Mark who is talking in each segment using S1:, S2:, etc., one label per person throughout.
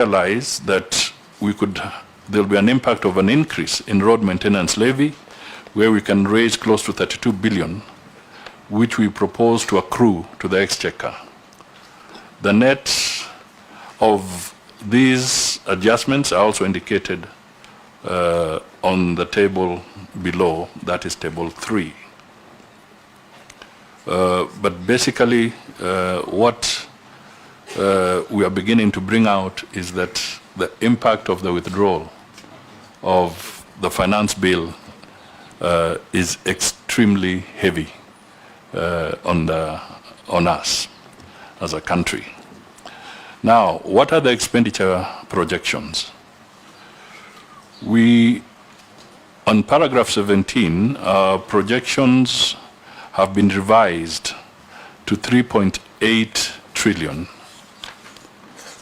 S1: realize that there'll be an impact of an increase in road maintenance levy, where we can raise close to 32 billion, which we propose to accrue to the exchequer. The net of these adjustments are also indicated on the table below, that is table 3. But basically, what we are beginning to bring out is that the impact of the withdrawal of the finance bill is extremely heavy on us as a country. Now, what are the expenditure projections? On paragraph 17, our projections have been revised to 3.8 trillion.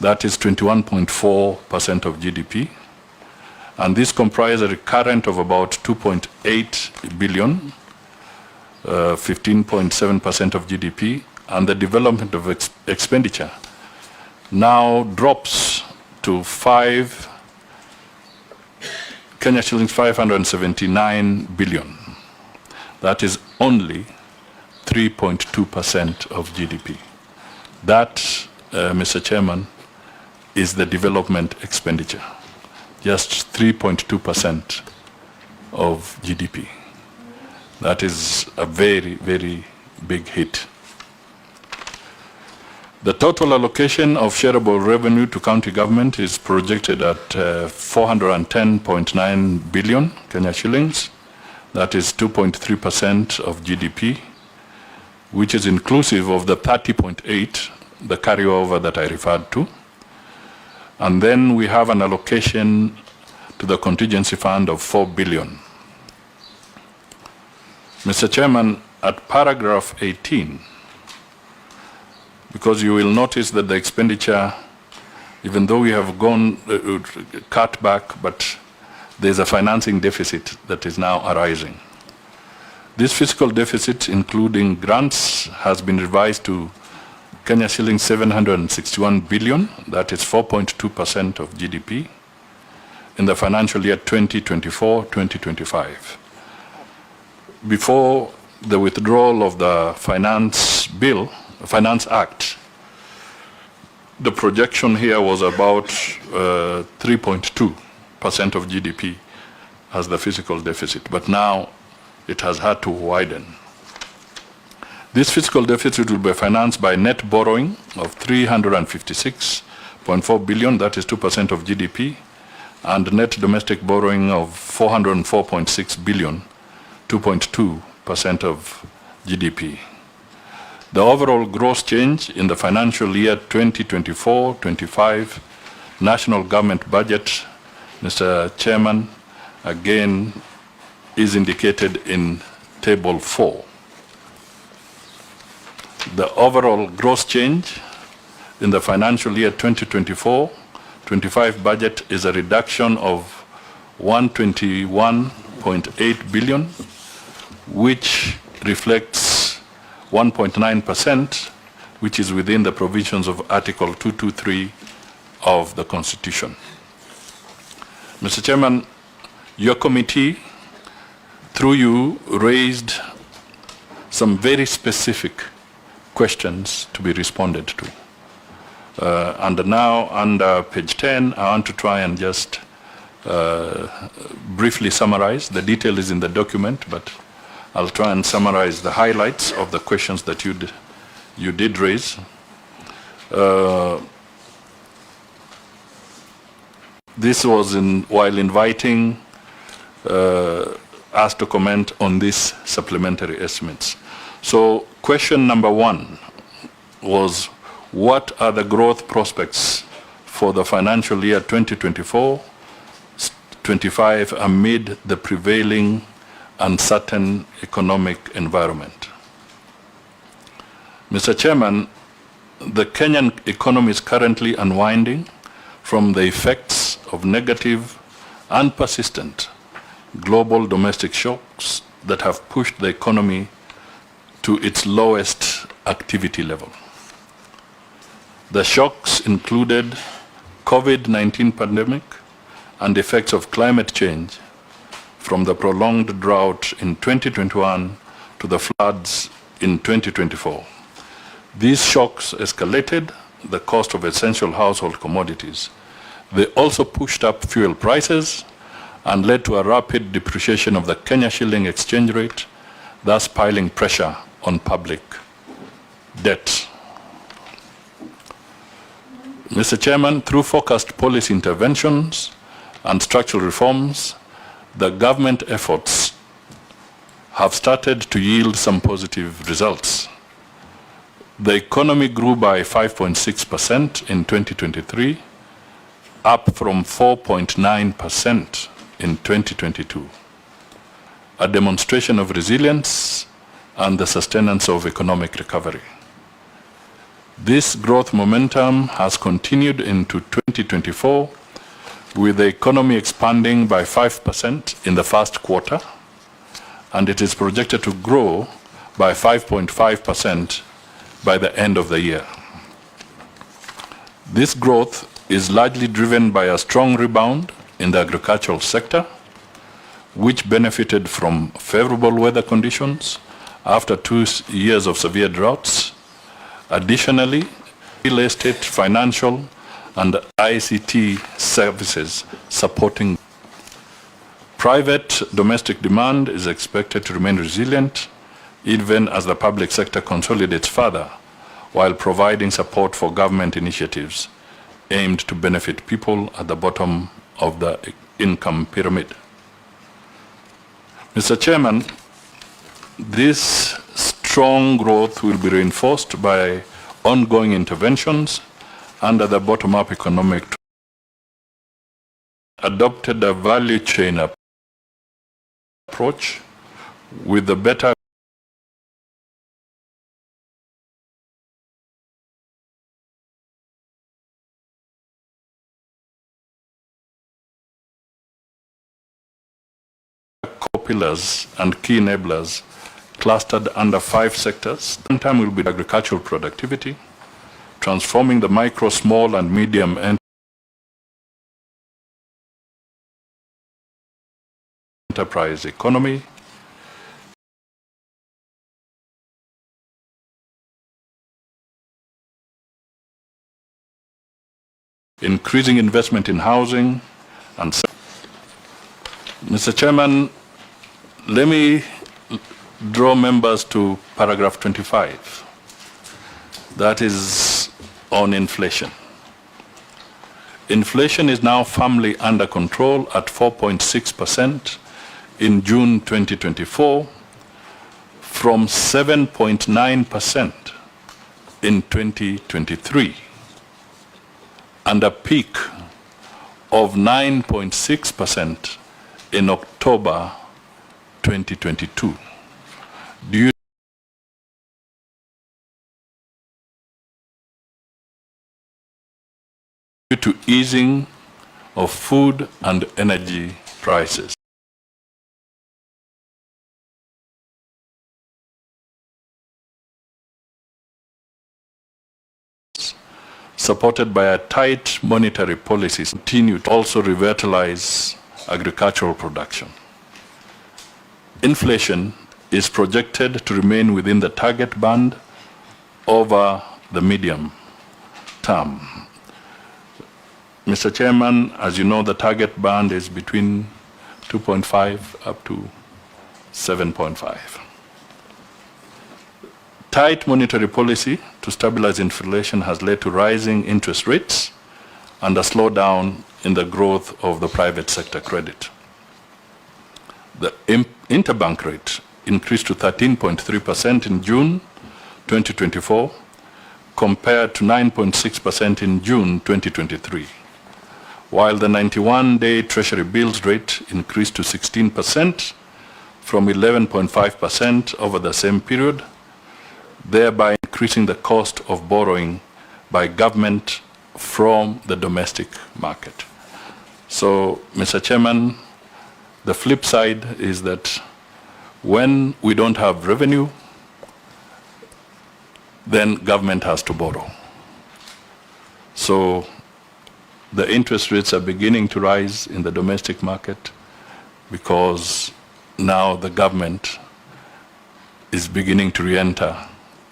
S1: That is 21.4% of GDP. And this comprises a recurrent of about 2.8 billion, 15.7% of GDP, and the development of expenditure now drops to Kenya shillings 579 billion. That is only 3.2% of GDP. That, Mr. Chairman, is the development expenditure. Just 3.2% of GDP. That is a very, very big hit. The total allocation of shareable revenue to county government is projected at 410.9 billion Kenya shillings. That is 2.3% of GDP, which is inclusive of the 30.8, the carryover that I referred to. And then we have an allocation to the contingency fund of 4 billion. Mr. Chairman, at paragraph 18, because you will notice that the expenditure, even though we have gone cut back, but there's a financing deficit that is now arising. This fiscal deficit, including grants, has been revised to Kenya shillings 761 billion, that is 4.2% of GDP, in the financial year 2024-2025. Before the withdrawal of the Finance Act, the projection here was about 3.2% of GDP as the fiscal deficit, but now it has had to widen. This fiscal deficit will be financed by net borrowing of 356.4 billion, that is 2% of GDP, and net domestic borrowing of 404.6 billion, 2.2% of GDP. The overall gross change in the financial year 2024-25 national government budget, Mr. Chairman, again is indicated in table 4. The overall gross change in the financial year 2024-25 budget is a reduction of 121.8 billion, which reflects 1.9%, which is within the provisions of Article 223 of the Constitution. Mr. Chairman, your committee, through you, raised some very specific questions to be responded to. And now, under page 10, I want to try and just briefly summarize. The detail is in the document, but I'll try and summarize the highlights of the questions that you did raise. This was while inviting us to comment on these supplementary estimates. So question number 1 was, what are the growth prospects for the financial year 2024-25 amid the prevailing uncertain economic environment? Mr. Chairman, the Kenyan economy is currently unwinding from the effects of negative and persistent global domestic shocks that have pushed the economy to its lowest activity level. The shocks included COVID-19 pandemic and effects of climate change, from the prolonged drought in 2021 to the floods in 2024. These shocks escalated the cost of essential household commodities. They also pushed up fuel prices and led to a rapid depreciation of the Kenya shilling exchange rate, thus piling pressure on public debt. Mr. Chairman, through focused policy interventions and structural reforms, the government efforts have started to yield some positive results. The economy grew by 5.6% in 2023, up from 4.9% in 2022, a demonstration of resilience and the sustenance of economic recovery. This growth momentum has continued into 2024, with the economy expanding by 5% in the first quarter, and it is projected to grow by 5.5% by the end of the year. This growth is largely driven by a strong rebound in the agricultural sector, which benefited from favorable weather conditions after 2 years of severe droughts. Additionally, real estate, financial, and ICT services supporting. Private domestic demand is expected to remain resilient even as the public sector consolidates further, while providing support for government initiatives aimed to benefit people at the bottom of the income pyramid. Mr. Chairman, this strong growth will be reinforced by ongoing interventions under the bottom-up economic adopted a value chain approach with the better pillars and key enablers clustered under 5 sectors. One time will be agricultural productivity, transforming the micro, small, and medium enterprise economy, increasing investment in housing, and Mr. Chairman, let me draw members to paragraph 25. That is on inflation. Inflation is now firmly under control at 4.6% in June 2024 from 7.9% in 2023 and a peak of 9.6% in October 2022. Due to easing of food and energy prices. Supported by a tight monetary policy, continue to also revitalize agricultural production. Inflation is projected to remain within the target band over the medium term. Mr. Chairman, as you know, the target band is between 2.5 up to 7.5. Tight monetary policy to stabilize inflation has led to rising interest rates and a slowdown in the growth of the private sector credit. The interbank rate increased to 13.3% in June 2024 compared to 9.6% in June 2023, while the 91-day Treasury bills rate increased to 16% from 11.5% over the same period, thereby increasing the cost of borrowing by government from the domestic market. So, Mr. Chairman, the flip side is that when we don't have revenue, then government has to borrow. So The interest rates are beginning to rise in the domestic market because now the government is beginning to re-enter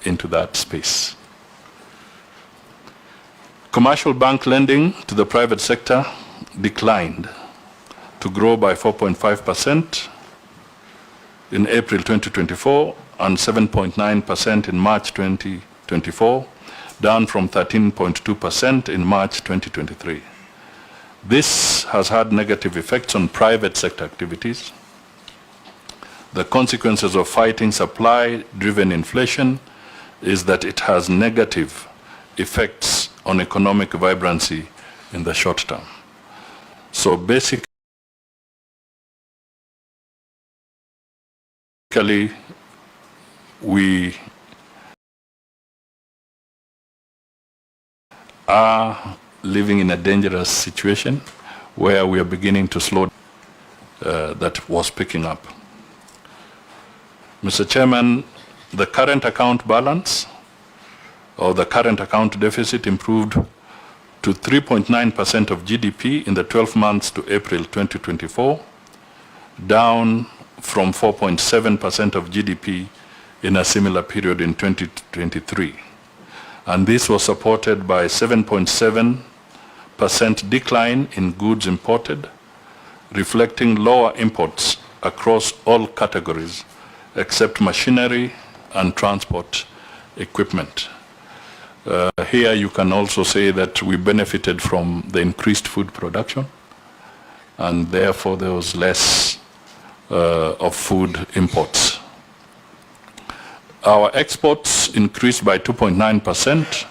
S1: into that space. Commercial bank lending to the private sector declined to grow by 4.5% in April 2024 and 7.9% in March 2024, down from 13.2% in March 2023. This has had negative effects on private sector activities. The consequences of fighting supply-driven inflation is that it has negative effects on economic vibrancy in the short term. So basically, we are living in a dangerous situation where we are beginning to slow that was picking up. Mr. Chairman, the current account balance or the current account deficit improved to 3.9% of GDP in the 12 months to April 2024, down from 4.7% of GDP in a similar period in 2023. And this was supported by 7.7% decline in goods imported, reflecting lower imports across all categories except machinery and transport equipment. Here you can also say that we benefited from the increased food production, and therefore there was less of food imports. Our exports increased by 2.9%,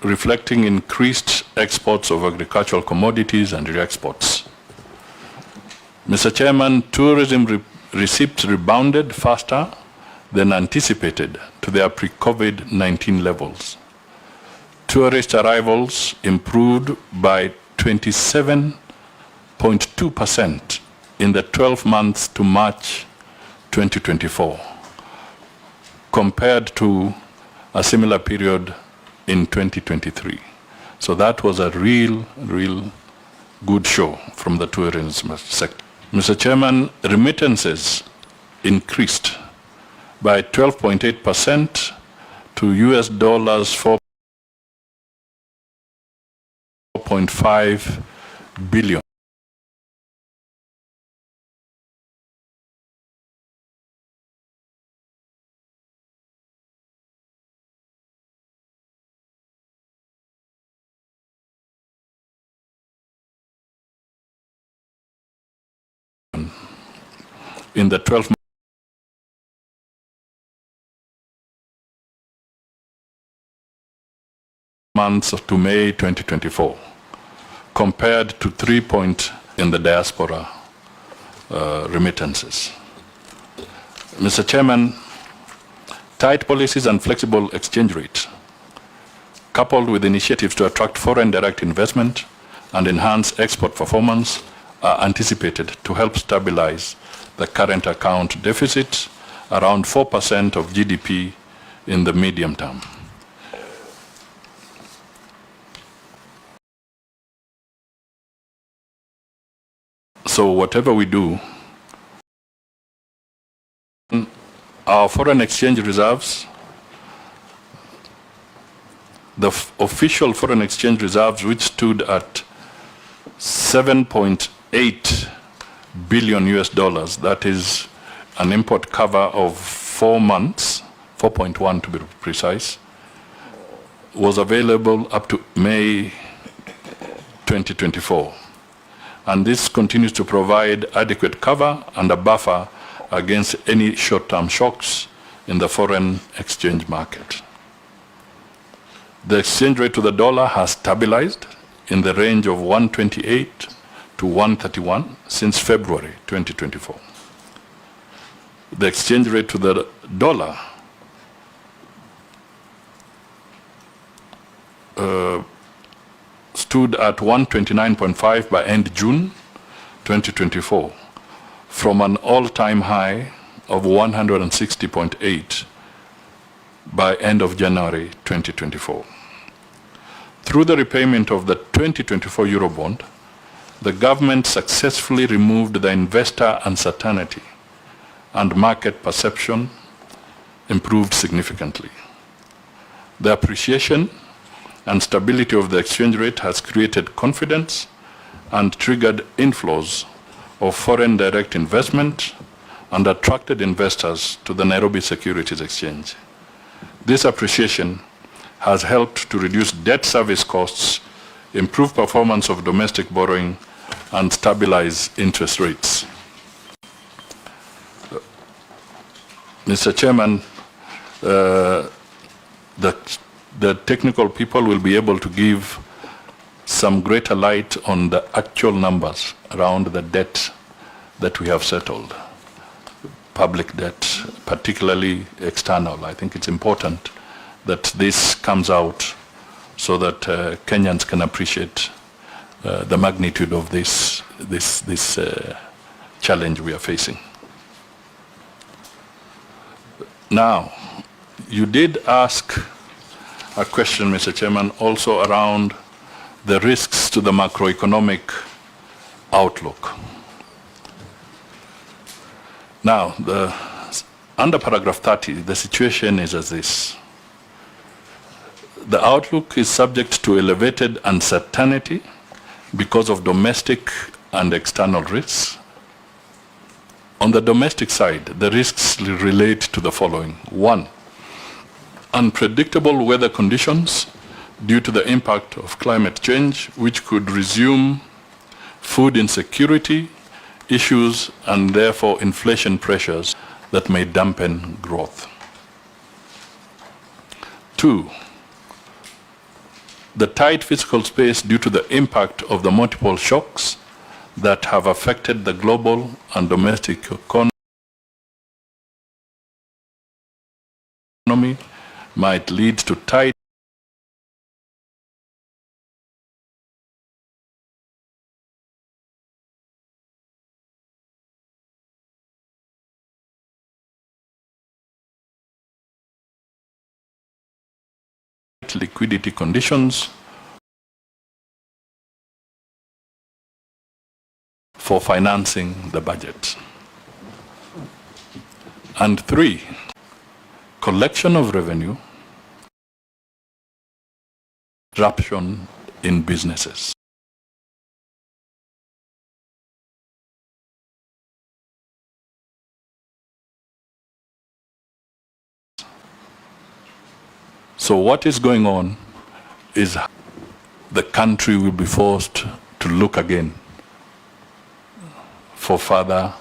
S1: reflecting increased exports of agricultural commodities and re-exports. Mr. Chairman, tourism receipts rebounded faster than anticipated to their pre-COVID-19 levels. Tourist arrivals improved by 27.2% in the 12 months to March 2024, compared to a similar period in 2023. So that was a real good show from the tourism sector. Mr. Chairman, remittances increased by 12.8% to US dollars 4.5 billion. In the 12 months to May 2024, compared to 3 in the diaspora remittances. Mr. Chairman, tight policies and flexible exchange rates, coupled with initiatives to attract foreign direct investment and enhance export performance, are anticipated to help stabilize the current account deficit around 4% of GDP in the medium term. So whatever we do, our foreign exchange reserves, the official foreign exchange reserves, which stood at 7.8 billion US dollars, that is an import cover of 4 months, 4.1 to be precise, was available up to May 2024. And this continues to provide adequate cover and a buffer against any short-term shocks in the foreign exchange market. The exchange rate to the dollar has stabilized in the range of 128 to 131 since February 2024. The exchange rate to the dollar stood at 129.5 by end June 2024, from an all-time high of 160.8 by end of January 2024. Through the repayment of the 2024 Eurobond, the government successfully removed the investor uncertainty and market perception improved significantly. The appreciation and stability of the exchange rate has created confidence and triggered inflows of foreign direct investment and attracted investors to the Nairobi Securities Exchange. This appreciation has helped to reduce debt service costs, improve performance of domestic borrowing, and stabilize interest rates. Mr. Chairman, the technical people will be able to give some greater light on the actual numbers around the debt that we have settled, public debt, particularly external. I think it's important that this comes out so that Kenyans can appreciate the magnitude of this challenge we are facing. Now, you did ask a question, Mr. Chairman, also around the risks to the macroeconomic outlook. Now, under paragraph 30, the situation is as this. The outlook is subject to elevated uncertainty because of domestic and external risks. On the domestic side, the risks relate to the following. 1, unpredictable weather conditions due to the impact of climate change, which could resume food insecurity issues and therefore inflation pressures that may dampen growth. 2, the tight fiscal space due to the impact of the multiple shocks that have affected the global and domestic economy might lead to tight liquidity conditions for financing the budget. And 3, collection of revenue, disruption in businesses. So what is going on is the country will be forced to look again for further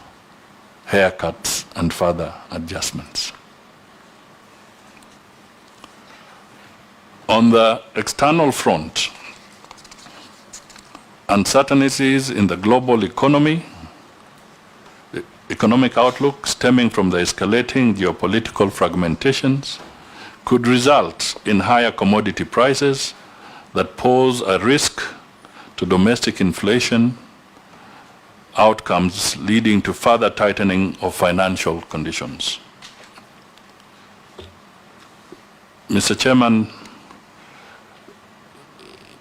S1: haircuts and further adjustments. On the external front, uncertainties in the global economy, the economic outlook stemming from the escalating geopolitical fragmentations could result in higher commodity prices that pose a risk to domestic inflation outcomes, leading to further tightening of financial conditions. Mr. Chairman,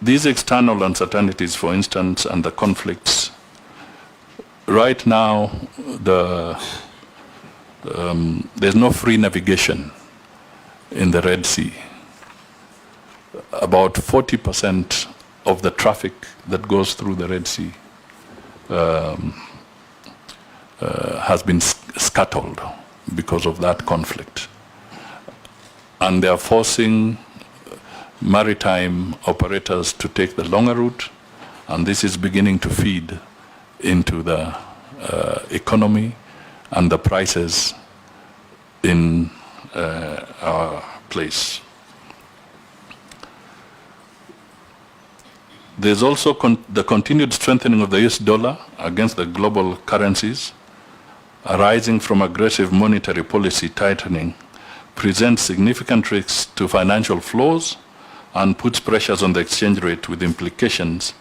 S1: these external uncertainties, for instance, and the conflicts, right now there's no free navigation in the Red Sea. About 40% of the traffic that goes through the Red Sea has been scuttled because of that conflict. And they are forcing maritime operators to take the longer route, and this is beginning to feed into the economy and the prices in our place. There's also the continued strengthening of the US dollar against the global currencies arising from aggressive monetary policy tightening presents significant risks to financial flows and puts pressures on the exchange rate with implications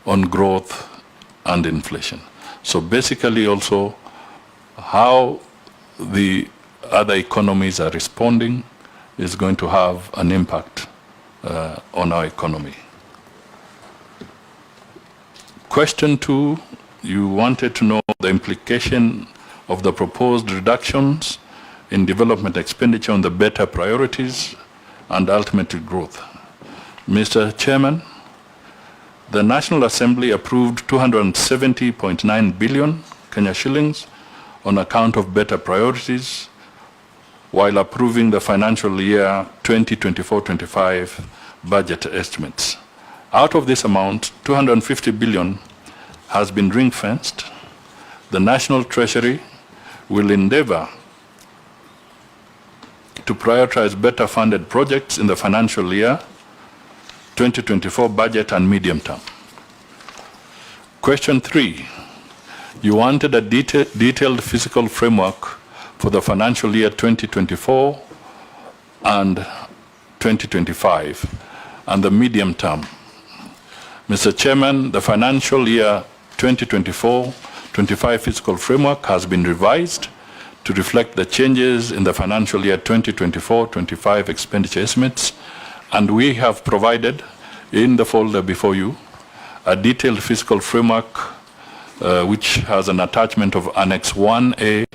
S1: on growth and inflation. So basically also how the other economies are responding is going to have an impact on our economy. Question 2, you wanted to know the implication of the proposed reductions in development expenditure on the better priorities and ultimately growth. Mr. Chairman, the National Assembly approved 270.9 billion Kenya shillings on account of better priorities while approving the financial year 2024-25 budget estimates. Out of this amount, 250 billion has been ring-fenced. The National Treasury will endeavor to prioritize better funded projects in the financial year 2024 budget and medium term. Question 3, you wanted a detailed fiscal framework for the financial year 2024 and 2025 and the medium term. Mr. Chairman, the financial year 2024-25 fiscal framework has been revised to reflect the changes in the financial year 2024-25 expenditure estimates, and we have provided in the folder before you a detailed fiscal framework which has an attachment of Annex 1A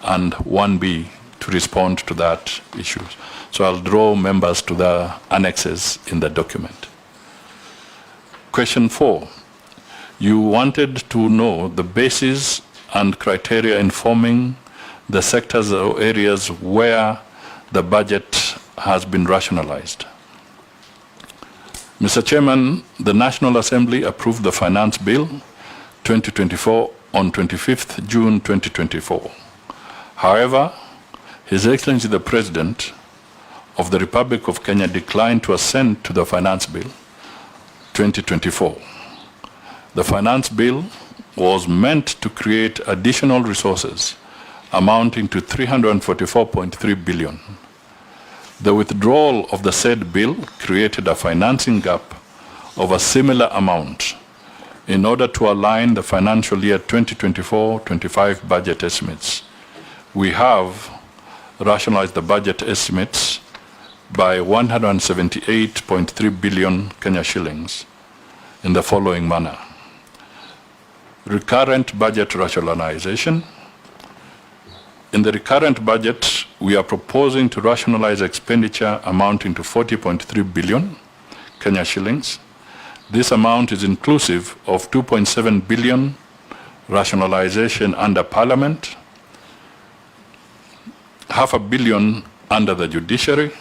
S1: and 1B to respond to that issue. So I'll draw members to the annexes in the document. Question 4, you wanted to know the basis and criteria informing the sectors or areas where the budget has been rationalized. Mr. Chairman, the National Assembly approved the Finance Bill 2024 on 25th June 2024. However, His Excellency the President of the Republic of Kenya declined to assent to the Finance Bill 2024. The Finance Bill was meant to create additional resources amounting to 344.3 billion. The withdrawal of the said bill created a financing gap of a similar amount in order to align the financial year 2024-25 budget estimates. We have rationalized the budget estimates by 178.3 billion Kenya shillings in the following manner. Recurrent budget rationalization. In the recurrent budget, we are proposing to rationalize expenditure amounting to 40.3 billion Kenya shillings. This amount is inclusive of 2.7 billion rationalization under Parliament, $500 million under the judiciary.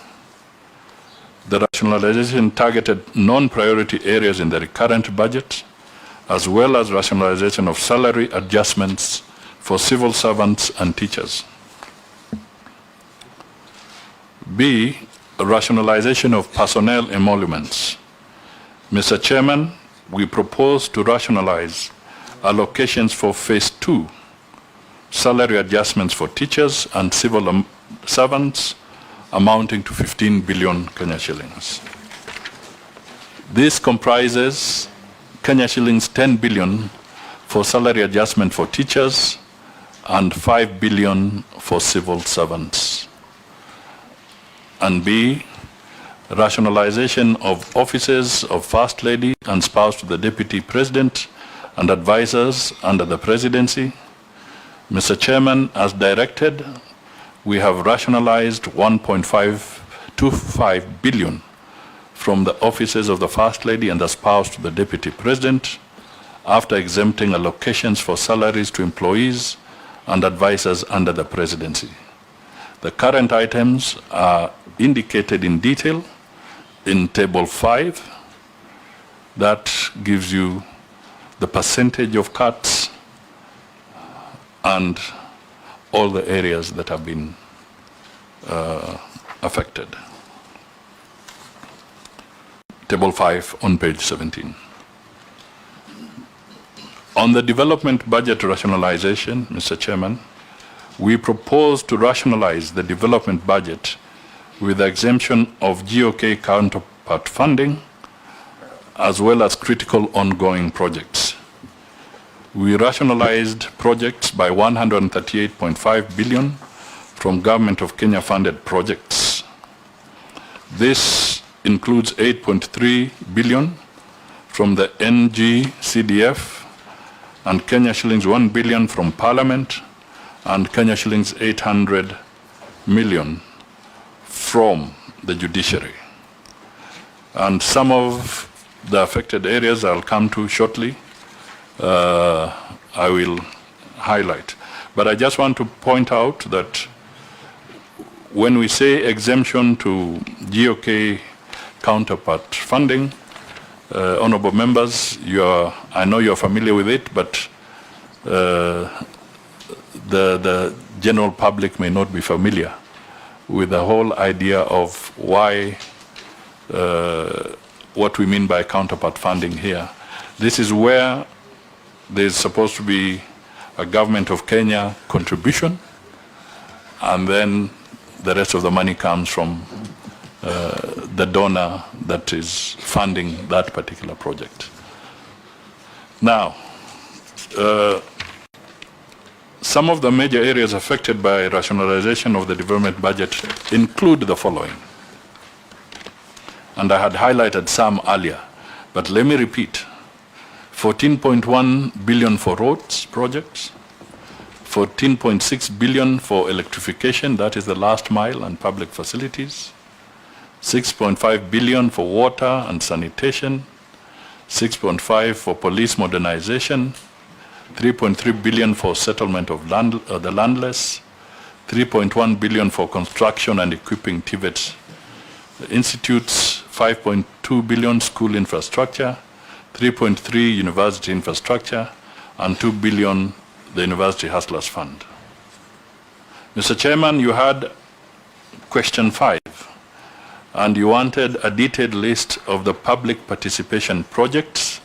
S1: The rationalization targeted non-priority areas in the recurrent budget, as well as rationalization of salary adjustments for civil servants and teachers. B, rationalization of personnel emoluments. Mr. Chairman, we propose to rationalize allocations for phase 2, salary adjustments for teachers and civil servants amounting to 15 billion Kenya shillings. This comprises Kenya shillings 10 billion for salary adjustment for teachers and 5 billion for civil servants. And B, rationalization of offices of First Lady and spouse to the Deputy President and advisors under the Presidency. Mr. Chairman, as directed, we have rationalized 1.525 billion from the offices of the First Lady and the spouse to the Deputy President after exempting allocations for salaries to employees and advisors under the Presidency. The current items are indicated in detail in Table 5. That gives you the percentage of cuts and all the areas that have been affected. Table 5 on page 17. On the development budget rationalization, Mr. Chairman, we propose to rationalize the development budget with the exemption of GOK counterpart funding as well as critical ongoing projects. We rationalized projects by 138.5 billion from Government of Kenya funded projects. This includes 8.3 billion from the NG-CDF, and Kenya shillings 1 billion from Parliament, and Kenya shillings 800 million from the judiciary. And some of the affected areas I'll come to shortly, I will highlight. But I just want to point out that when we say exemption to GOK counterpart funding, honorable members, I know you're familiar with it, but the general public may not be familiar with the whole idea of why, what we mean by counterpart funding here. This is where there's supposed to be a government of Kenya contribution, and then the rest of the money comes from the donor that is funding that particular project. Now, some of the major areas affected by rationalization of the development budget include the following. And I had highlighted some earlier, but let me repeat. 14.1 billion for roads projects, 14.6 billion for electrification, that is the last mile and public facilities, 6.5 billion for water and sanitation, 6.5 for police modernization, 3.3 billion for settlement of the landless, 3.1 billion for construction and equipping TVET institutes, 5.2 billion school infrastructure, 3.3 university infrastructure, and 2 billion the University Hustlers Fund. Mr. Chairman, you had question 5, and you wanted a detailed list of the public participation projects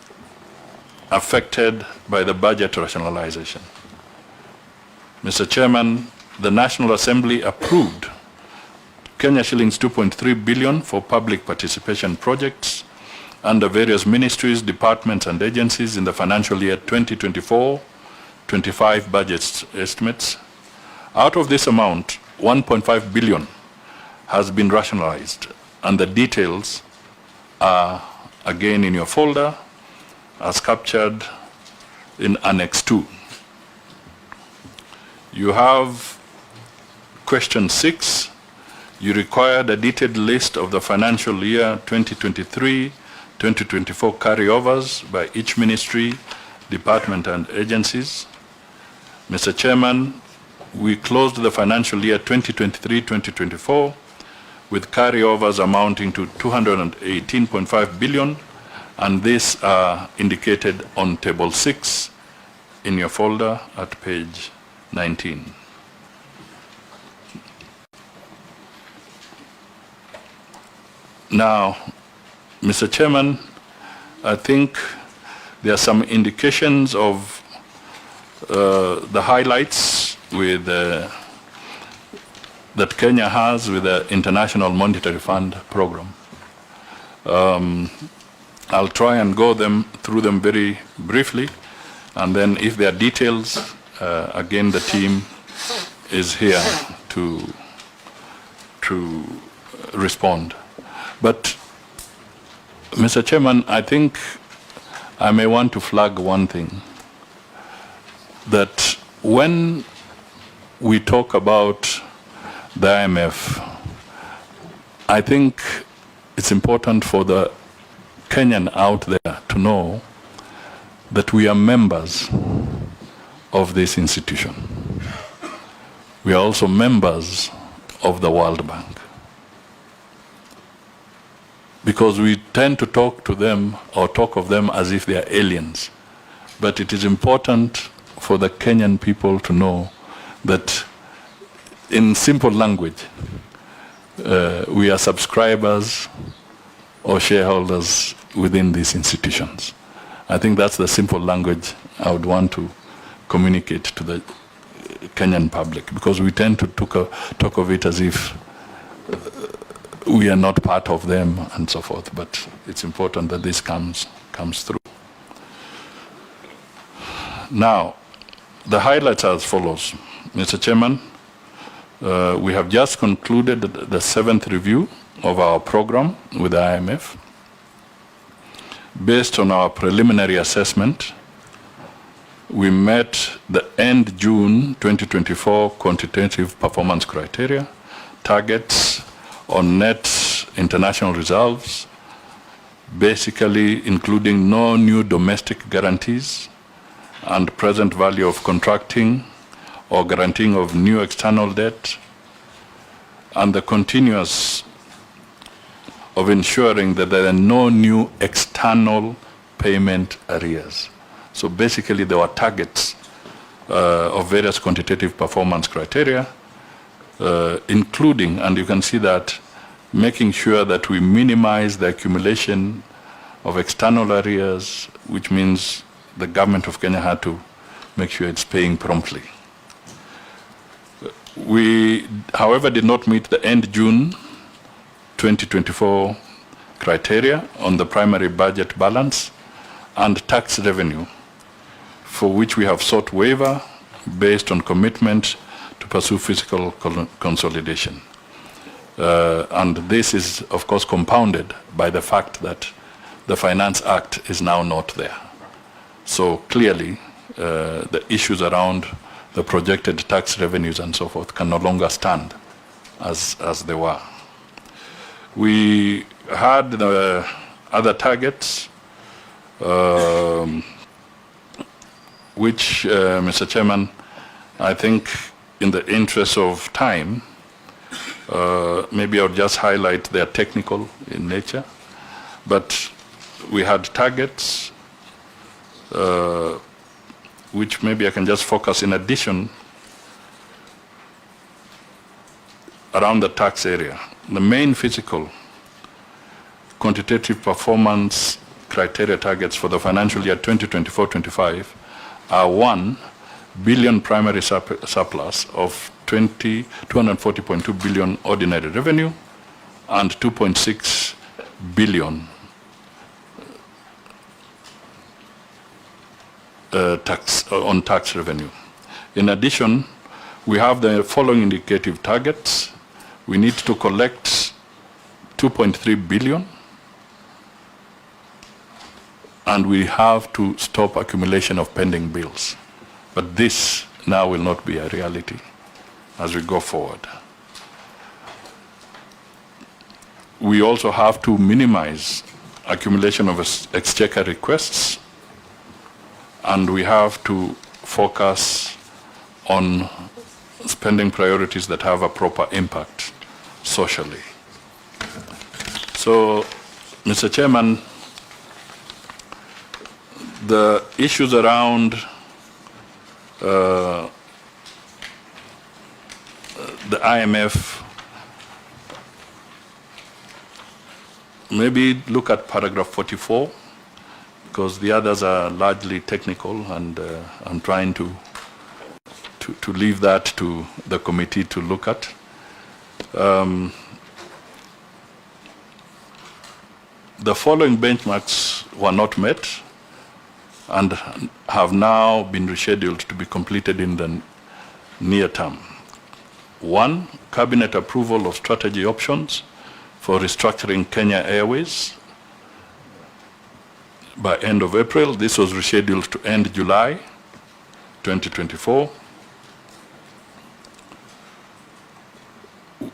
S1: affected by the budget rationalization. Mr. Chairman, the National Assembly approved Kenya shillings 2.3 billion for public participation projects under various ministries, departments, and agencies in the financial year 2024-25 budget estimates. Out of this amount, 1.5 billion has been rationalized, and the details are again in your folder as captured in Annex 2. You have question 6. You required a detailed list of the financial year 2023-2024 carryovers by each ministry, department, and agencies. Mr. Chairman, we closed the financial year 2023-2024 with carryovers amounting to 218.5 billion, and these are indicated on table 6 in your folder at page 19. Now, Mr. Chairman, I think there are some indications of the highlights with that Kenya has with the International Monetary Fund program. I'll try and go through them very briefly, and then if there are details, again the team is here to respond. But, Mr. Chairman, I think I may want to flag one thing, that when we talk about the IMF, I think it's important for the Kenyan out there to know that we are members of this institution. We are also members of the World Bank. Because we tend to talk to them or talk of them as if they are aliens. But it is important for the Kenyan people to know that in simple language, we are subscribers or shareholders within these institutions. I think that's the simple language I would want to communicate to the Kenyan public, because we tend to talk of it as if we are not part of them and so forth, but it's important that this comes through. Now, the highlights are as follows. Mr. Chairman, we have just concluded the 7th review of our program with the IMF. Based on our preliminary assessment, we met the end June 2024 quantitative performance criteria, targets on net international reserves, basically including no new domestic guarantees and present value of contracting or guaranteeing of new external debt, and the continuous of ensuring that there are no new external payment arrears. So basically there were targets of various quantitative performance criteria, including, and you can see that, making sure that we minimize the accumulation of external arrears, which means the government of Kenya had to make sure it's paying promptly. We, however, did not meet the end June 2024 criteria on the primary budget balance and tax revenue, for which we have sought waiver based on commitment to pursue fiscal consolidation. And this is, of course, compounded by the fact that the Finance Act is now not there. So clearly, the issues around the projected tax revenues and so forth can no longer stand as they were. We had the other targets, which, Mr. Chairman, I think in the interest of time, maybe I'll just highlight they are technical in nature, but we had targets which maybe I can just focus in addition around the tax area. The main physical quantitative performance criteria targets for the financial year 2024-25 are 1 billion primary surplus of 240.2 billion ordinary revenue and 2.6 billion on tax revenue. In addition, we have the following indicative targets. We need to collect 2.3 billion, and we have to stop accumulation of pending bills. But this now will not be a reality as we go forward. We also have to minimize accumulation of exchequer requests, and we have to focus on spending priorities that have a proper impact socially. So, Mr. Chairman, the issues around the IMF, maybe look at paragraph 44, because the others are largely technical, and I'm trying to leave that to the committee to look at. The following benchmarks were not met and have now been rescheduled to be completed in the near term. 1, cabinet approval of strategy options for restructuring Kenya Airways by end of April. This was rescheduled to end July 2024.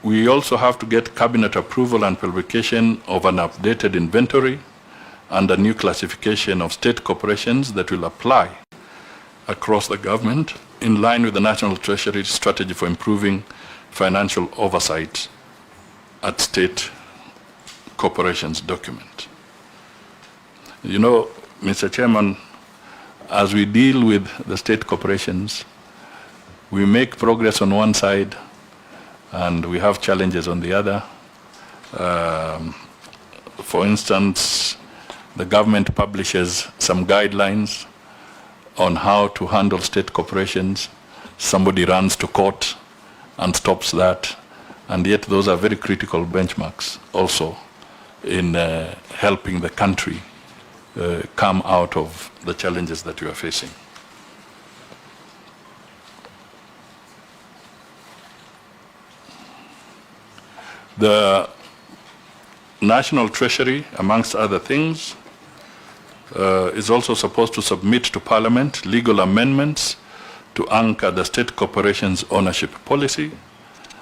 S1: We also have to get cabinet approval and publication of an updated inventory and a new classification of state corporations that will apply across the government in line with the National Treasury strategy for improving financial oversight at state corporations document. You know, Mr. Chairman, as we deal with the state corporations, we make progress on one side and we have challenges on the other. For instance, the government publishes some guidelines on how to handle state corporations. Somebody runs to court and stops that, and yet those are very critical benchmarks also in helping the country come out of the challenges that we are facing. The National Treasury, amongst other things, is also supposed to submit to Parliament legal amendments to anchor the state corporation's ownership policy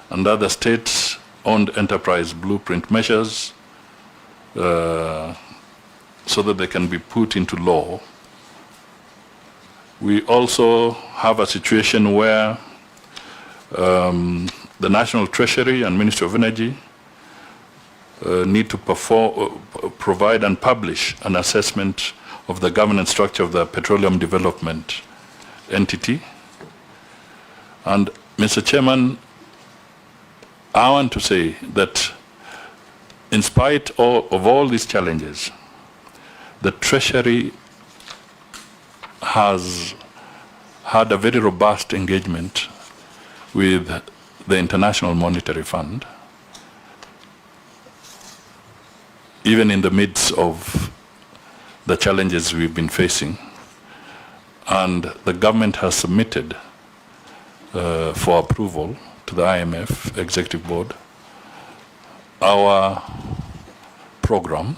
S1: and other state-owned enterprise blueprint measures so that they can be put into law. We also have a situation where the National Treasury and Ministry of Energy need to provide and publish an assessment of the governance structure of the petroleum development entity. And Mr. Chairman, I want to say that in spite of all these challenges, the Treasury has had a very robust engagement with the International Monetary Fund, even in the midst of the challenges we've been facing. And the government has submitted for approval to the IMF Executive Board our program,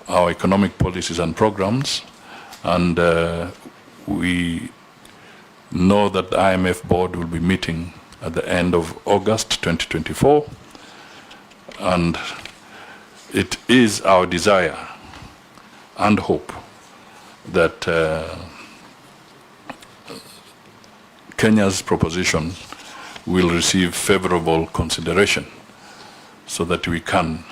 S1: our economic policies and programs, and we know that the IMF board will be meeting at the end of August 2024, and it is our desire and hope that Kenya's proposition will receive favorable consideration so that we can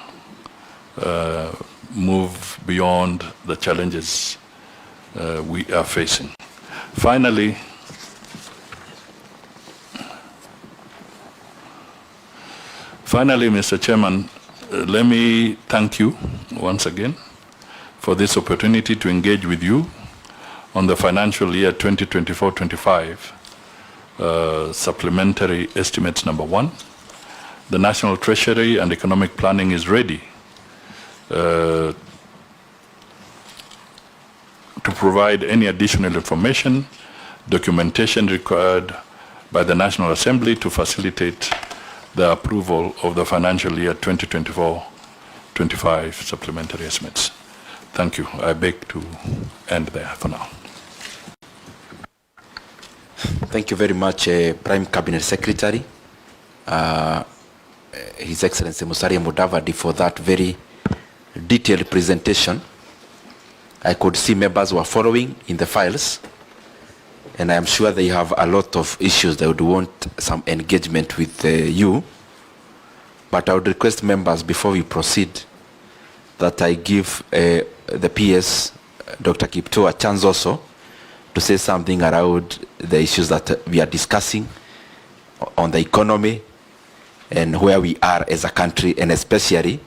S1: move beyond the challenges we are facing. Finally, Mr. Chairman, let me thank you once again for this opportunity to engage with you on the financial year 2024-25 supplementary estimates number 1. The National Treasury and Economic Planning is ready to provide any additional information, documentation required by the National Assembly to facilitate the approval of the financial year 2024-25 supplementary estimates. Thank you. I beg to end there for now.
S2: Thank you very much, Prime Cabinet Secretary, His Excellency Musalia Mudavadi, for that very detailed presentation. I could see members were following in the files, and I am sure they have a lot of issues that would want some engagement with you. But I would request members, before we proceed, that I give the PS, Dr. Kipto, a chance also to say something around the issues that we are discussing on the economy and where we are as a country, and especially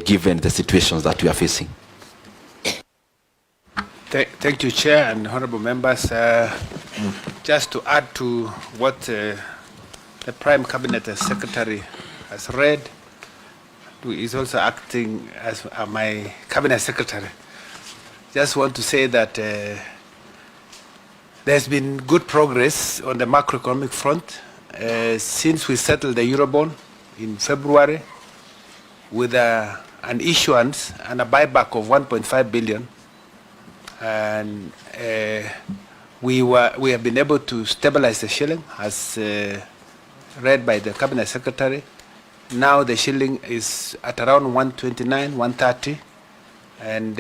S2: given the situations that we are facing.
S3: Thank you, Chair and honorable members. Just to add to what the Prime Cabinet Secretary has read, who is also acting as my Cabinet Secretary, just want to say that there's been good progress on the macroeconomic front since we settled the Eurobond in February with an issuance and a buyback of 1.5 billion. And we have been able to stabilize the shilling, as read by the Cabinet Secretary. Now the shilling is at around 129, 130, and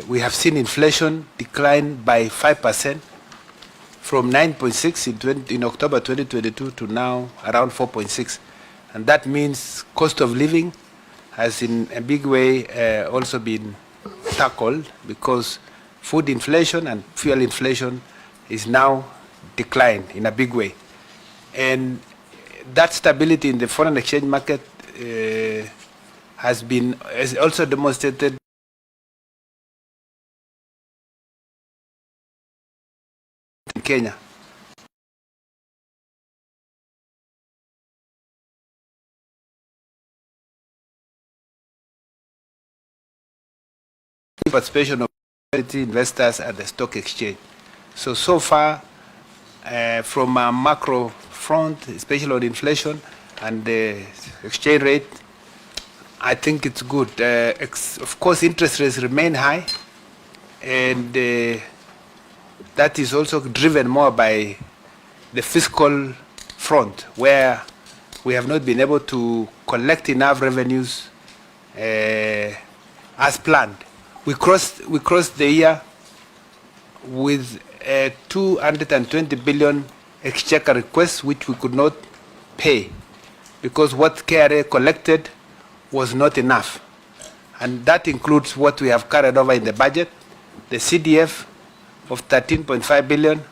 S3: we have seen inflation decline by 5% from 9.6 in October 2022 to now around 4.6. And that means cost of living has in a big way also been tackled, because food inflation and fuel inflation is now declined in a big way. And that stability in the foreign exchange market has also demonstrated in Kenya. Participation of investors at the stock exchange. So far, from a macro front, especially on inflation and the exchange rate, I think it's good. Of course, interest rates remain high, and that is also driven more by the fiscal front, where we have not been able to collect enough revenues as planned. We crossed the year with 220 billion exchequer requests, which we could not pay because what KRA collected was not enough. And that includes what we have carried over in the budget, the CDF of 13.5 billion.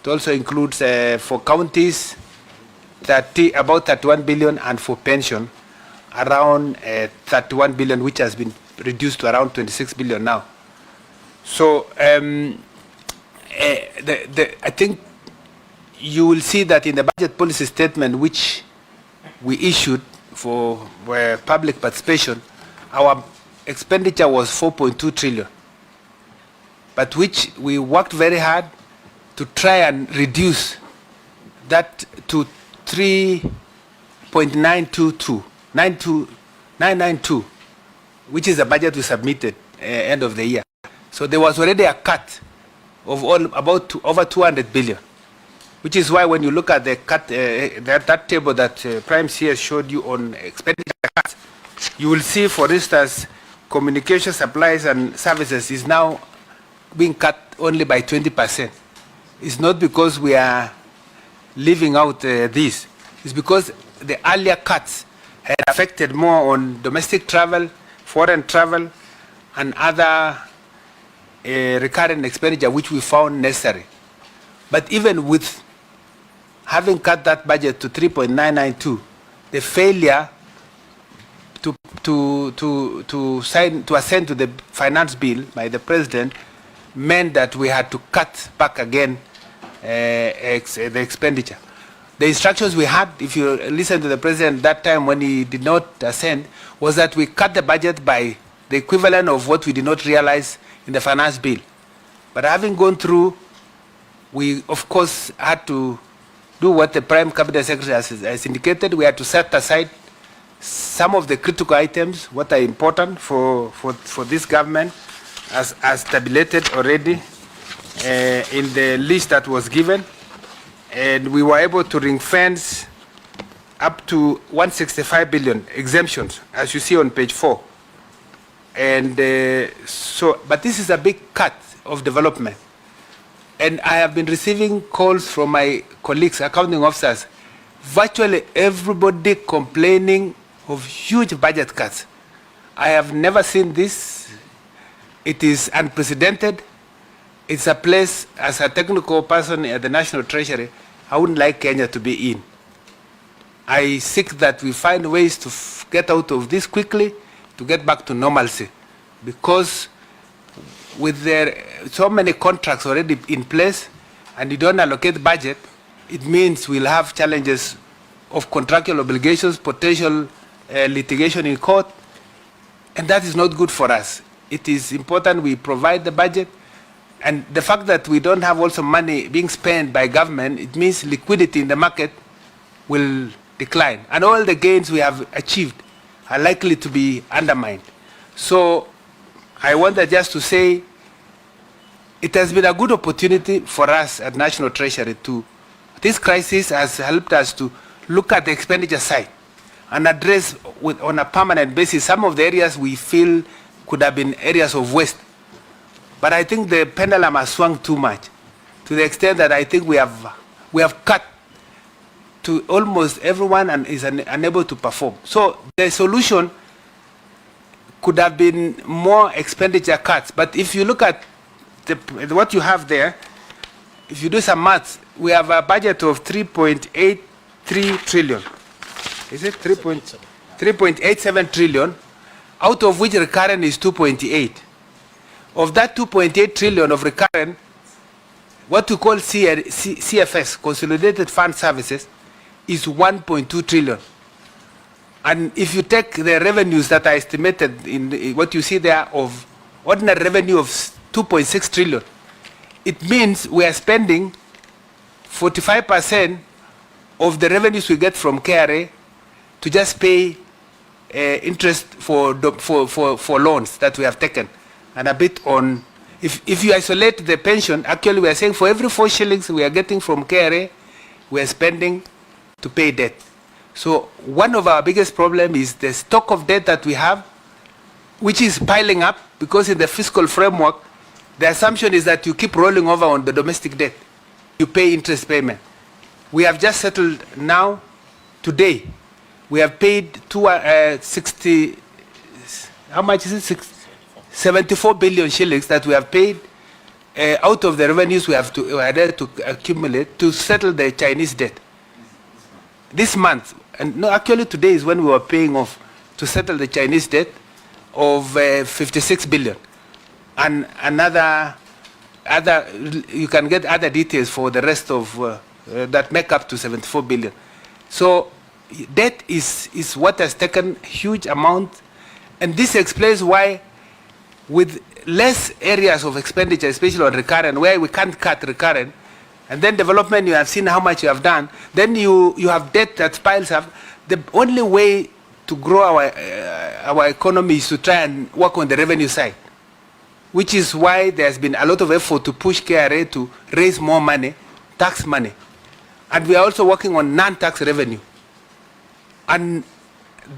S3: It also includes for counties about 31 billion, and for pension around 31 billion, which has been reduced to around 26 billion now. So I think you will see that in the budget policy statement which we issued for public participation, our expenditure was 4.2 trillion, but which we worked very hard to try and reduce that to 3.992, which is the budget we submitted end of the year. So there was already a cut of over 200 billion, which is why when you look at the cut, that table that Prime CS showed you on expenditure cuts, you will see, for instance, communication supplies and services is now being cut only by 20%. It's not because we are leaving out this. It's because the earlier cuts had affected more on domestic travel, foreign travel, and other recurrent expenditure which we found necessary. But even with having cut that budget to 3.992, the failure to ascend to the finance bill by the president meant that we had to cut back again the expenditure. The instructions we had, if you listen to the president that time when he did not ascend, was that we cut the budget by the equivalent of what we did not realize in the finance bill. But having gone through, we of course had to do what the Prime Cabinet Secretary has indicated. We had to set aside some of the critical items, what are important for this government, as tabulated already in the list that was given. And we were able to ring fence up to 165 billion exemptions, as you see on page 4. And but this is a big cut of development. And I have been receiving calls from my colleagues, accounting officers, virtually everybody complaining of huge budget cuts. I have never seen this. It is unprecedented. It's a place, as a technical person at the National Treasury, I wouldn't like Kenya to be in. I seek that we find ways to get out of this quickly, to get back to normalcy. Because with so many contracts already in place, and you don't allocate budget, it means we'll have challenges of contractual obligations, potential litigation in court, and that is not good for us. It is important we provide the budget, and the fact that we don't have also money being spent by government, it means liquidity in the market will decline, and all the gains we have achieved are likely to be undermined. So I wanted just to say it has been a good opportunity for us at National Treasury to, this crisis has helped us to look at the expenditure side and address on a permanent basis some of the areas we feel could have been areas of waste. But I think the pendulum has swung too much, to the extent that I think we have cut to almost everyone and is unable to perform. So the solution could have been more expenditure cuts. But if you look at what you have there, if you do some maths, we have a budget of 3.83 trillion. Is it 3.87 trillion, out of which recurrent is 2.8. Of that 2.8 trillion of recurrent, what we call CFS, Consolidated Fund Services, is 1.2 trillion. And if you take the revenues that are estimated in what you see there of ordinary revenue of 2.6 trillion, it means we are spending 45% of the revenues we get from KRA to just pay interest for loans that we have taken, and a bit on If you isolate the pension, actually we are saying for every 4 shillings we are getting from KRA, we are spending to pay debt. So one of our biggest problems is the stock of debt that we have, which is piling up because in the fiscal framework, the assumption is that you keep rolling over on the domestic debt. You pay interest payment. We have just settled now, today, we have paid 60, how much is it? 74 billion shillings that we have paid out of the revenues we have to accumulate to settle the Chinese debt. This month, and no, actually today is when we were paying off to settle the Chinese debt of 56 billion. And you can get other details for the rest of that make up to 74 billion. So debt is what has taken huge amount, and this explains why with less areas of expenditure, especially on recurrent, where we can't cut recurrent, and then development, you have seen how much you have done, then you have debt that piles up. The only way to grow our economy is to try and work on the revenue side, which is why there's been a lot of effort to push KRA to raise more money, tax money. And we are also working on non-tax revenue. And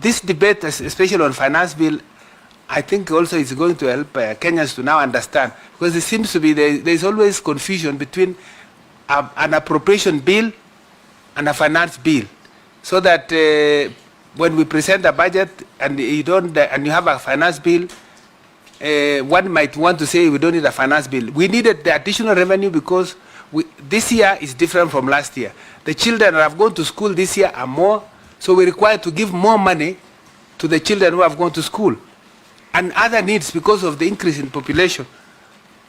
S3: this debate, especially on finance bill, I think also is going to help Kenyans to now understand, because it seems to be there's always confusion between an appropriation bill and a finance bill, so that when we present a budget and you have a finance bill, one might want to say we don't need a finance bill. We needed the additional revenue because this year is different from last year. The children that have gone to school this year are more, so we're required to give more money to the children who have gone to school, and other needs because of the increase in population.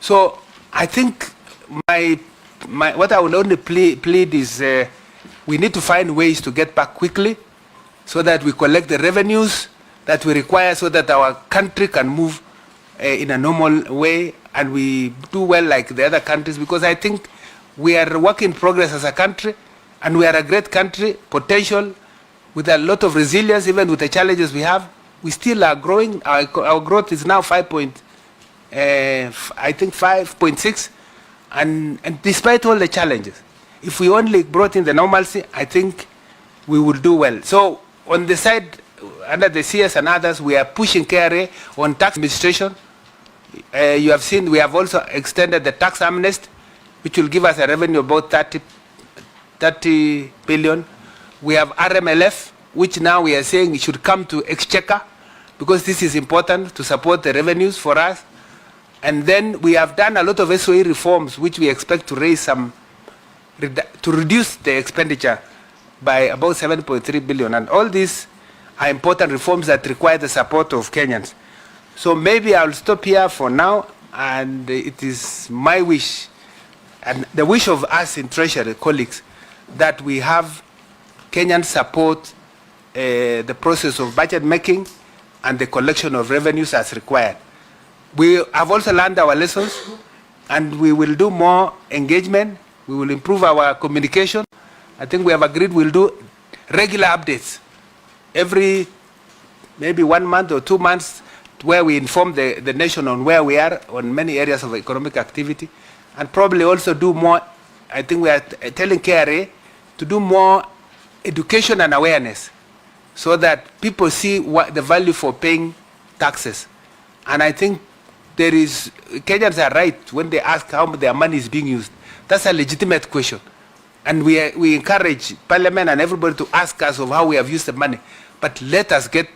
S3: So I think what I will only plead is we need to find ways to get back quickly so that we collect the revenues that we require so that our country can move in a normal way and we do well like the other countries, because I think we are a work in progress as a country, and we are a great country, potential, with a lot of resilience. Even with the challenges we have, we still are growing. Our growth is now 5.6, and despite all the challenges, if we only brought in the normalcy, I think we will do well. So on the side, under the CS and others, we are pushing KRA on tax administration. You have seen we have also extended the tax amnesty, which will give us a revenue of about 30 billion. We have RMLF, which now we are saying it should come to Exchequer, because this is important to support the revenues for us. And then we have done a lot of SOE reforms, which we expect to raise to reduce the expenditure by about 7.3 billion. And all these are important reforms that require the support of Kenyans. So maybe I'll stop here for now, and it is my wish and the wish of us in Treasury colleagues that we have Kenyans support the process of budget making and the collection of revenues as required. We have also learned our lessons, and we will do more engagement. We will improve our communication. I think we have agreed we'll do regular updates every maybe 1 month or 2 months, where we inform the nation on where we are on many areas of economic activity, and probably also do more. I think we are telling KRA to do more education and awareness so that people see what the value for paying taxes. And I think Kenyans are right when they ask how their money is being used. That's a legitimate question. And we encourage Parliament and everybody to ask us of how we have used the money. But let us get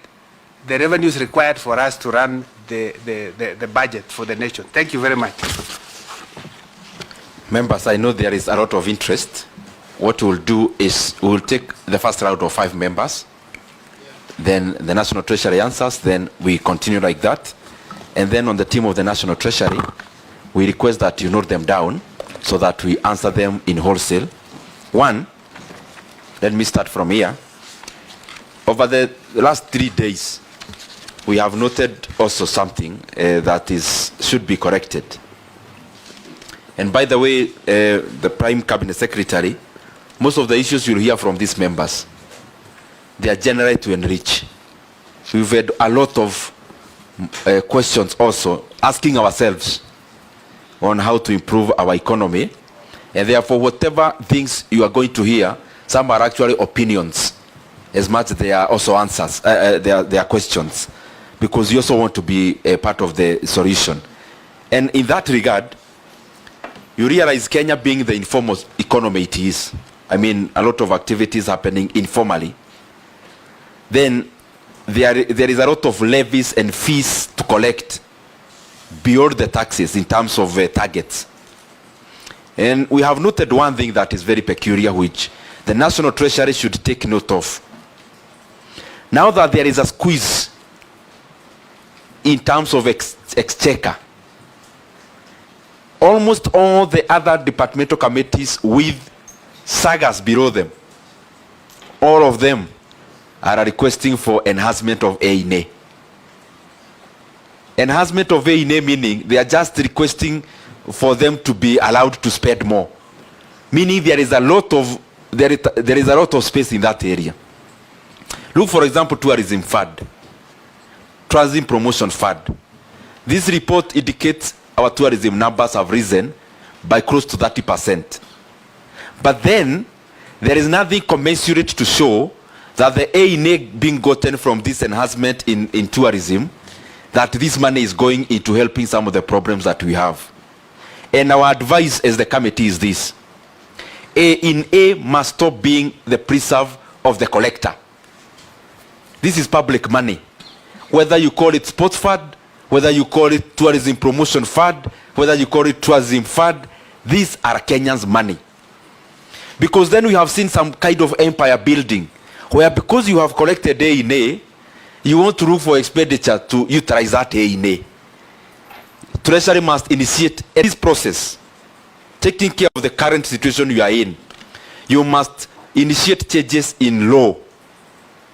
S3: the revenues required for us to run the budget for the nation. Thank you very much.
S2: Members, I know there is a lot of interest. What we'll do is we'll take the first round of 5 members, then the National Treasury answers, then we continue like that. And then on the team of the National Treasury, we request that you note them down so that we answer them in wholesale. One, let me start from here. Over the last 3 days, we have noted also something that should be corrected. And by the way, the Prime Cabinet Secretary, most of the issues you'll hear from these members, they are generally to enrich. We've had a lot of questions also asking ourselves, on how to improve our economy. And therefore, whatever things you are going to hear, some are actually opinions, as much as they are also answers, they are questions, because you also want to be a part of the solution. And in that regard, you realize Kenya being the informal economy it is, I mean, a lot of activities happening informally, then there is a lot of levies and fees to collect beyond the taxes in terms of targets. And we have noted one thing that is very peculiar, which the National Treasury should take note of. Now that there is a squeeze in terms of exchequer, almost all the other departmental committees with sagas below them, all of them are requesting for enhancement of A&A. Enhancement of A&A meaning they are just requesting for them to be allowed to spend more, meaning there is a lot of space in that area. Look, for example, tourism fund, tourism promotion fund. This report indicates our tourism numbers have risen by close to 30%. But then there is nothing commensurate to show that the A&A being gotten from this enhancement in tourism, that this money is going into helping some of the problems that we have. And our advice as the committee is this: A&A must stop being the preserve of the collector. This is public money. Whether you call it sports fund, whether you call it tourism promotion fund, whether you call it tourism fund, these are Kenyans' money. Because then we have seen some kind of empire building, where because you have collected A&A, you want to look for expenditure to utilize that A&A. Treasury must initiate this process, taking care of the current situation you are in. You must initiate changes in law.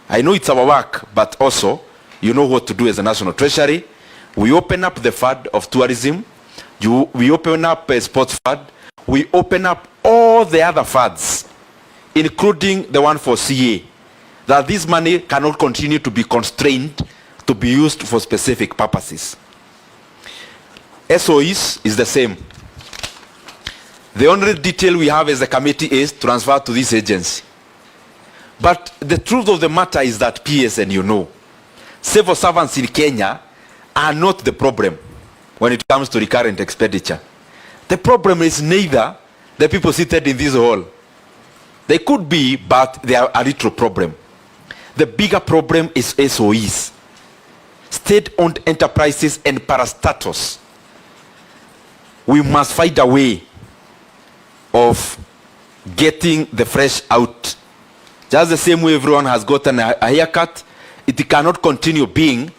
S2: I know it's our work, but also you know what to do as a National Treasury. We open up the fund of tourism. We open up a sports fund. We open up all the other funds, including the one for CA, that this money cannot continue to be constrained to be used for specific purposes. SOEs is the same. The only detail we have as a committee is transfer to this agency. But the truth of the matter is that PSN, you know, civil servants in Kenya are not the problem when it comes to recurrent expenditure. The problem is neither the people seated in this hall. They could be, but they are a little problem. The bigger problem is SOEs, state-owned enterprises and parastatus. We must find a way of getting the fresh out. Just the same way everyone has gotten a haircut, it cannot continue being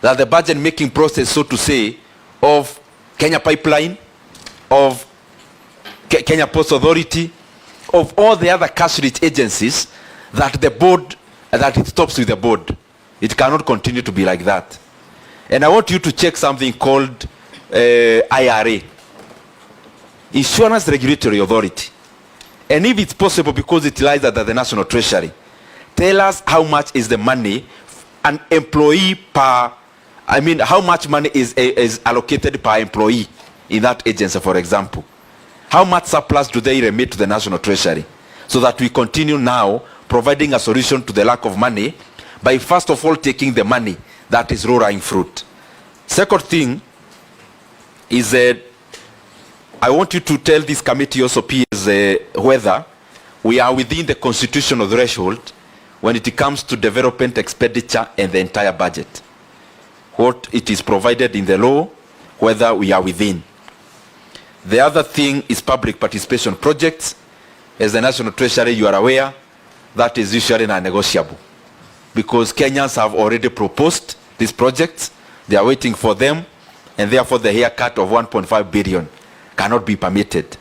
S2: that the budget making process, so to say, of Kenya Pipeline, of Kenya Post Authority, of all the other cash-rich agencies, that the board, that it stops with the board. It cannot continue to be like that. And I want you to check something called IRA, Insurance Regulatory Authority. And if it's possible, because it lies under the National Treasury, tell us how much is the money an employee per, I mean, how much money is allocated per employee in that agency, for example. How much surplus do they remit to the National Treasury? So that we continue now providing a solution to the lack of money by first of all taking the money that is low-lying fruit. Second thing is I want you to tell this committee also, PS, whether we are within the constitutional threshold when it comes to development expenditure and the entire budget. What it is provided in the law, whether we are within. The other thing is public participation projects. As the National Treasury, you are aware, that is usually non-negotiable. Because Kenyans have already proposed these projects, they are waiting for them, and therefore the haircut of 1.5 billion cannot be permitted.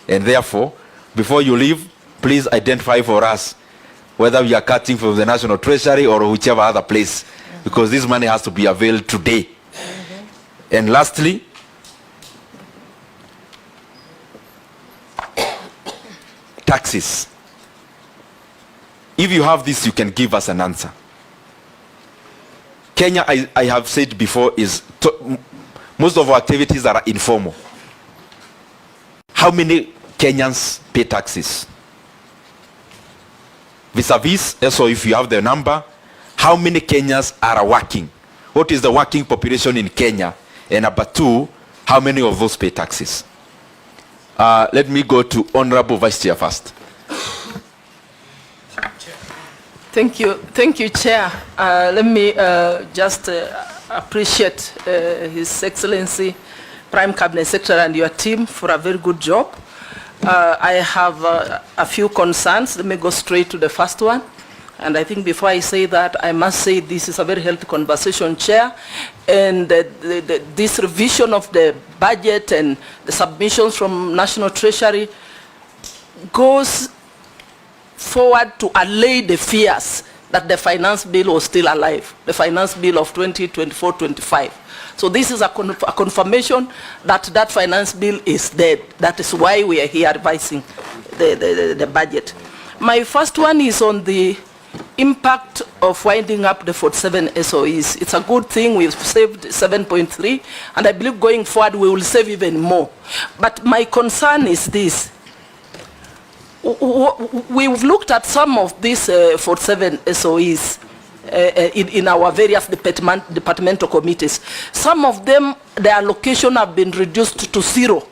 S2: And therefore, before you leave, please identify for us whether we are cutting from the National Treasury or whichever other place, because this money has to be availed today. And lastly, taxes. If you have this, you can give us an answer. Kenya, I have said before, is most of our activities are informal. how many Kenyans pay taxes? Vis-a-vis, so if you have the number, how many Kenyans are working? What is the working population in Kenya? And number two, how many of those pay taxes? Let me go to Honorable Vice Chair first.
S4: Thank you, Chair. Let me just appreciate His Excellency Prime Cabinet Secretary and your team for a very good job. I have a few concerns. Let me go straight to the first one. And I think before I say that, I must say this is a very healthy conversation, Chair. And this revision of the budget and the submissions from National Treasury goes forward to allay the fears that the finance bill was still alive, the finance bill of 2024-25. So this is a confirmation that that finance bill is dead. That is why we are here revising the budget. My first one is on the impact of winding up the 47 SOEs. It's a good thing. We've saved 7.3, and I believe going forward we will save even more. But my concern is this. We've looked at some of these 47 SOEs in our various departmental committees. Some of them, their allocation have been reduced to 0.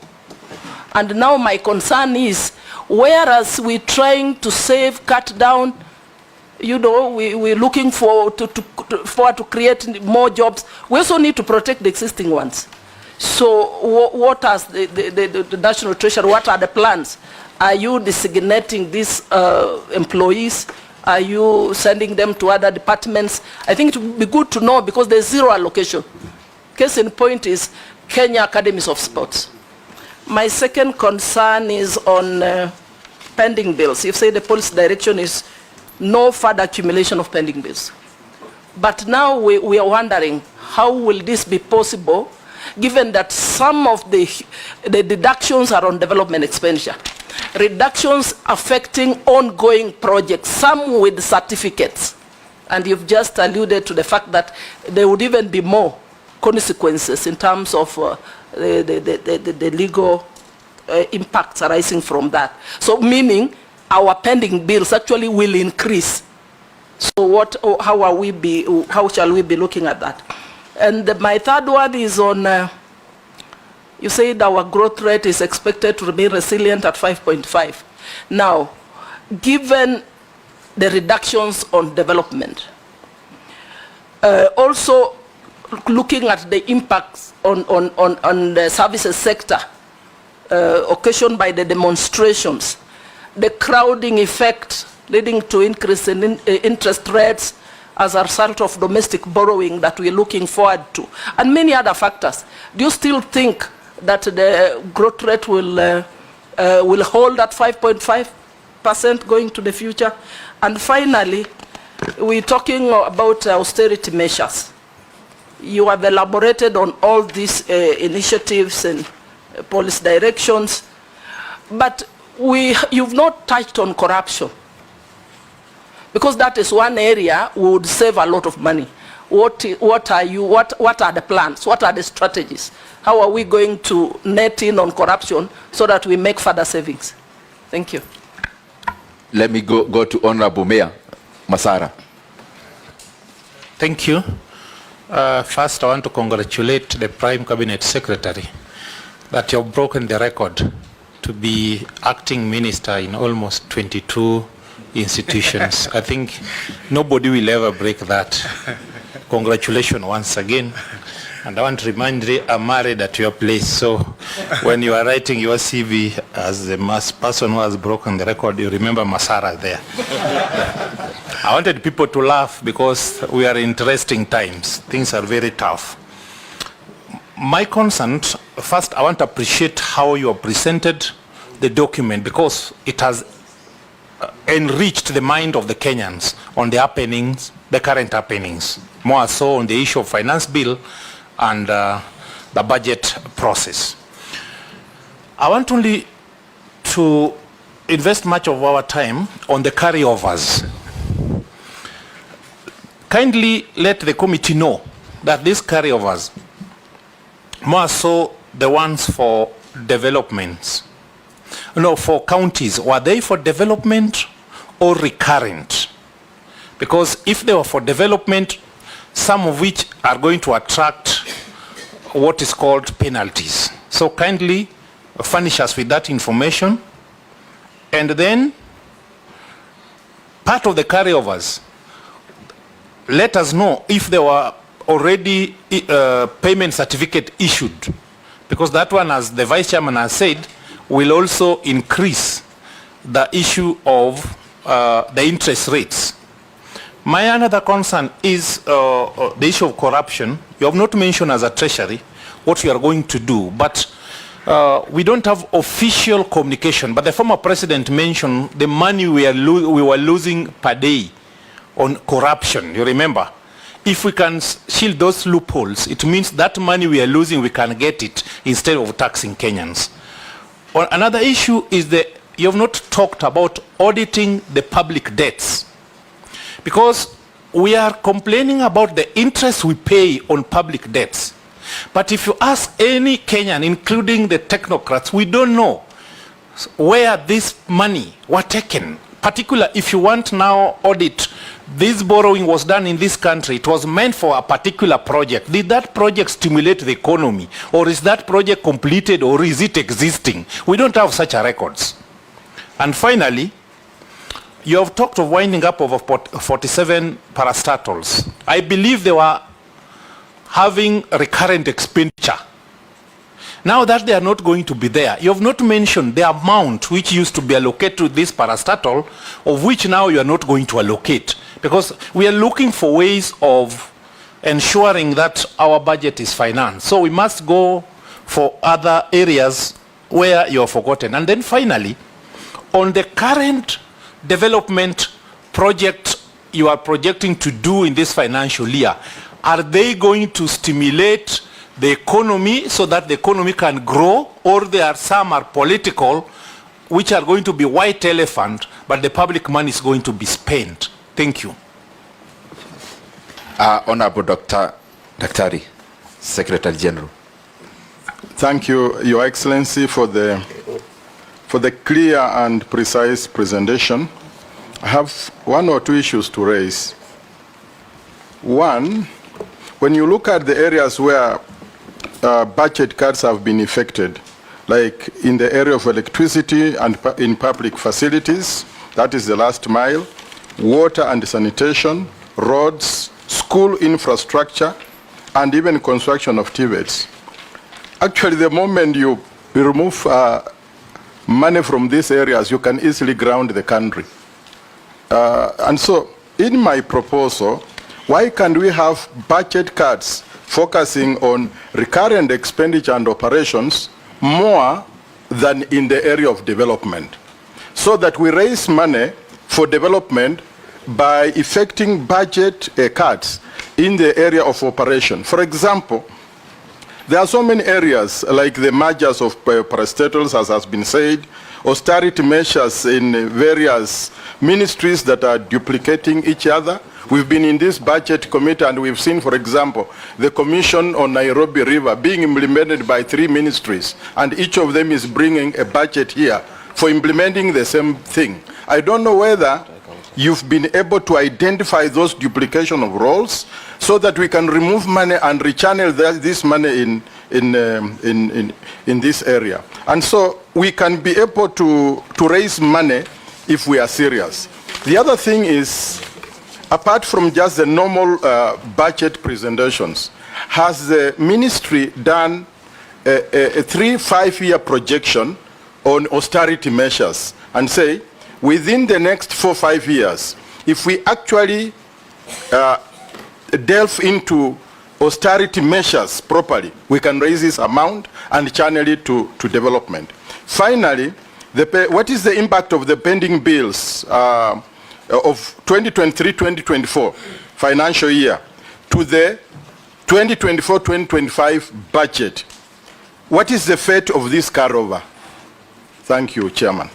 S4: And now my concern is, whereas we're trying to save, cut down, you know, we're looking for to create more jobs, we also need to protect the existing ones. So what are the National Treasury, what are the plans? Are you designating these employees? Are you sending them to other departments? I think it would be good to know, because there's 0 allocation. Case in point is Kenya Academies of Sports. My second concern is on pending bills. You say the policy direction is no further accumulation of pending bills. But now we are wondering, how will this be possible, given that some of the deductions are on development expenditure? Reductions affecting ongoing projects, some with certificates. And you've just alluded to the fact that there would even be more consequences in terms of the legal impacts arising from that. So meaning our pending bills actually will increase. So how shall we be looking at that? And my third one is on you said our growth rate is expected to remain resilient at 5.5. Now, given the reductions on development, also looking at the impacts on the services sector occasioned by the demonstrations, the crowding effect leading to increase in interest rates as a result of domestic borrowing that we're looking forward to, and many other factors, do you still think that the growth rate will hold at 5.5% going to the future? And finally, we're talking about austerity measures. You have elaborated on all these initiatives and policy directions, but you've not touched on corruption, because that is one area we would save a lot of money. What are the plans? What are the strategies? How are we going to net in on corruption so that we make further savings? Thank you.
S2: Let me go to Honorable Mayor Masara.
S5: Thank you. First, I want to congratulate the Prime Cabinet Secretary that you have broken the record to be acting minister in almost 22 institutions. I think nobody will ever break that. Congratulations once again. And I want to remind you, I'm married at your place, so when you are writing your CV as the person who has broken the record, you remember Masara there. I wanted people to laugh because we are in interesting times. Things are very tough. My concern, first I want to appreciate how you have presented the document, because it has enriched the mind of the Kenyans on the happenings, the current happenings, more so on the issue of finance bill and the budget process. I want only to invest much of our time on the carryovers. Kindly let the committee know that these carryovers, more so the ones for developments, no, for counties, were they for development or recurrent? Because if they were for development, some of which are going to attract what is called penalties. So kindly furnish us with that information. And then part of the carryovers, let us know if there were already payment certificate issued, because that one, as the Vice Chairman has said, will also increase the issue of the interest rates. My another concern is the issue of corruption. You have not mentioned as a treasury what you are going to do, but we don't have official communication. But the former president mentioned the money we were losing per day on corruption. You remember? If we can shield those loopholes, it means that money we are losing, we can get it instead of taxing Kenyans. Another issue is you have not talked about auditing the public debts, because we are complaining about the interest we pay on public debts. But if you ask any Kenyan, including the technocrats, we don't know where this money were taken. Particularly if you want now audit, this borrowing was done in this country, it was meant for a particular project. Did that project stimulate the economy? Or is that project completed, or is it existing? We don't have such a records. And finally, you have talked of winding up of 47 parastatals. I believe they were having recurrent expenditure. Now that they are not going to be there, you have not mentioned the amount which used to be allocated to this parastatal, of which now you are not going to allocate. Because we are looking for ways of ensuring that our budget is financed. So we must go for other areas where you are forgotten. And then finally, on the current development project you are projecting to do in this financial year, are they going to stimulate the economy so that the economy can grow, or there are some are political, which are going to be white elephant, but the public money is going to be spent? Thank you.
S2: Honorable Daktari, Secretary General.
S6: Thank you, Your Excellency, for the clear and precise presentation. I have one or two issues to raise. One, when you look at the areas where budget cuts have been effected, like in the area of electricity and in public facilities, that is the last mile, water and sanitation, roads, school infrastructure, and even construction of TVETs. Actually, the moment you remove money from these areas, you can easily ground the country. And so, in my proposal, why can't we have budget cuts focusing on recurrent expenditure and operations more than in the area of development, so that we raise money for development by effecting budget cuts in the area of operation? For example, there are so many areas like the mergers of parastatals, as has been said, austerity measures in various ministries that are duplicating each other. We've been in this budget committee and we've seen, for example, the commission on Nairobi River being implemented by 3 ministries, and each of them is bringing a budget here for implementing the same thing. I don't know whether you've been able to identify those duplication of roles so that we can remove money and rechannel this money in this area. And so we can be able to raise money if we are serious. The other thing is, apart from just the normal budget presentations, has the ministry done a 3-5-year projection on austerity measures and say, within the next 4-5 years, if we actually delve into austerity measures properly, we can raise this amount and channel it to development. Finally, what is the impact of the pending bills of 2023-2024 financial year to the 2024-2025 budget? What is the fate of this carryover? Thank you, Chairman.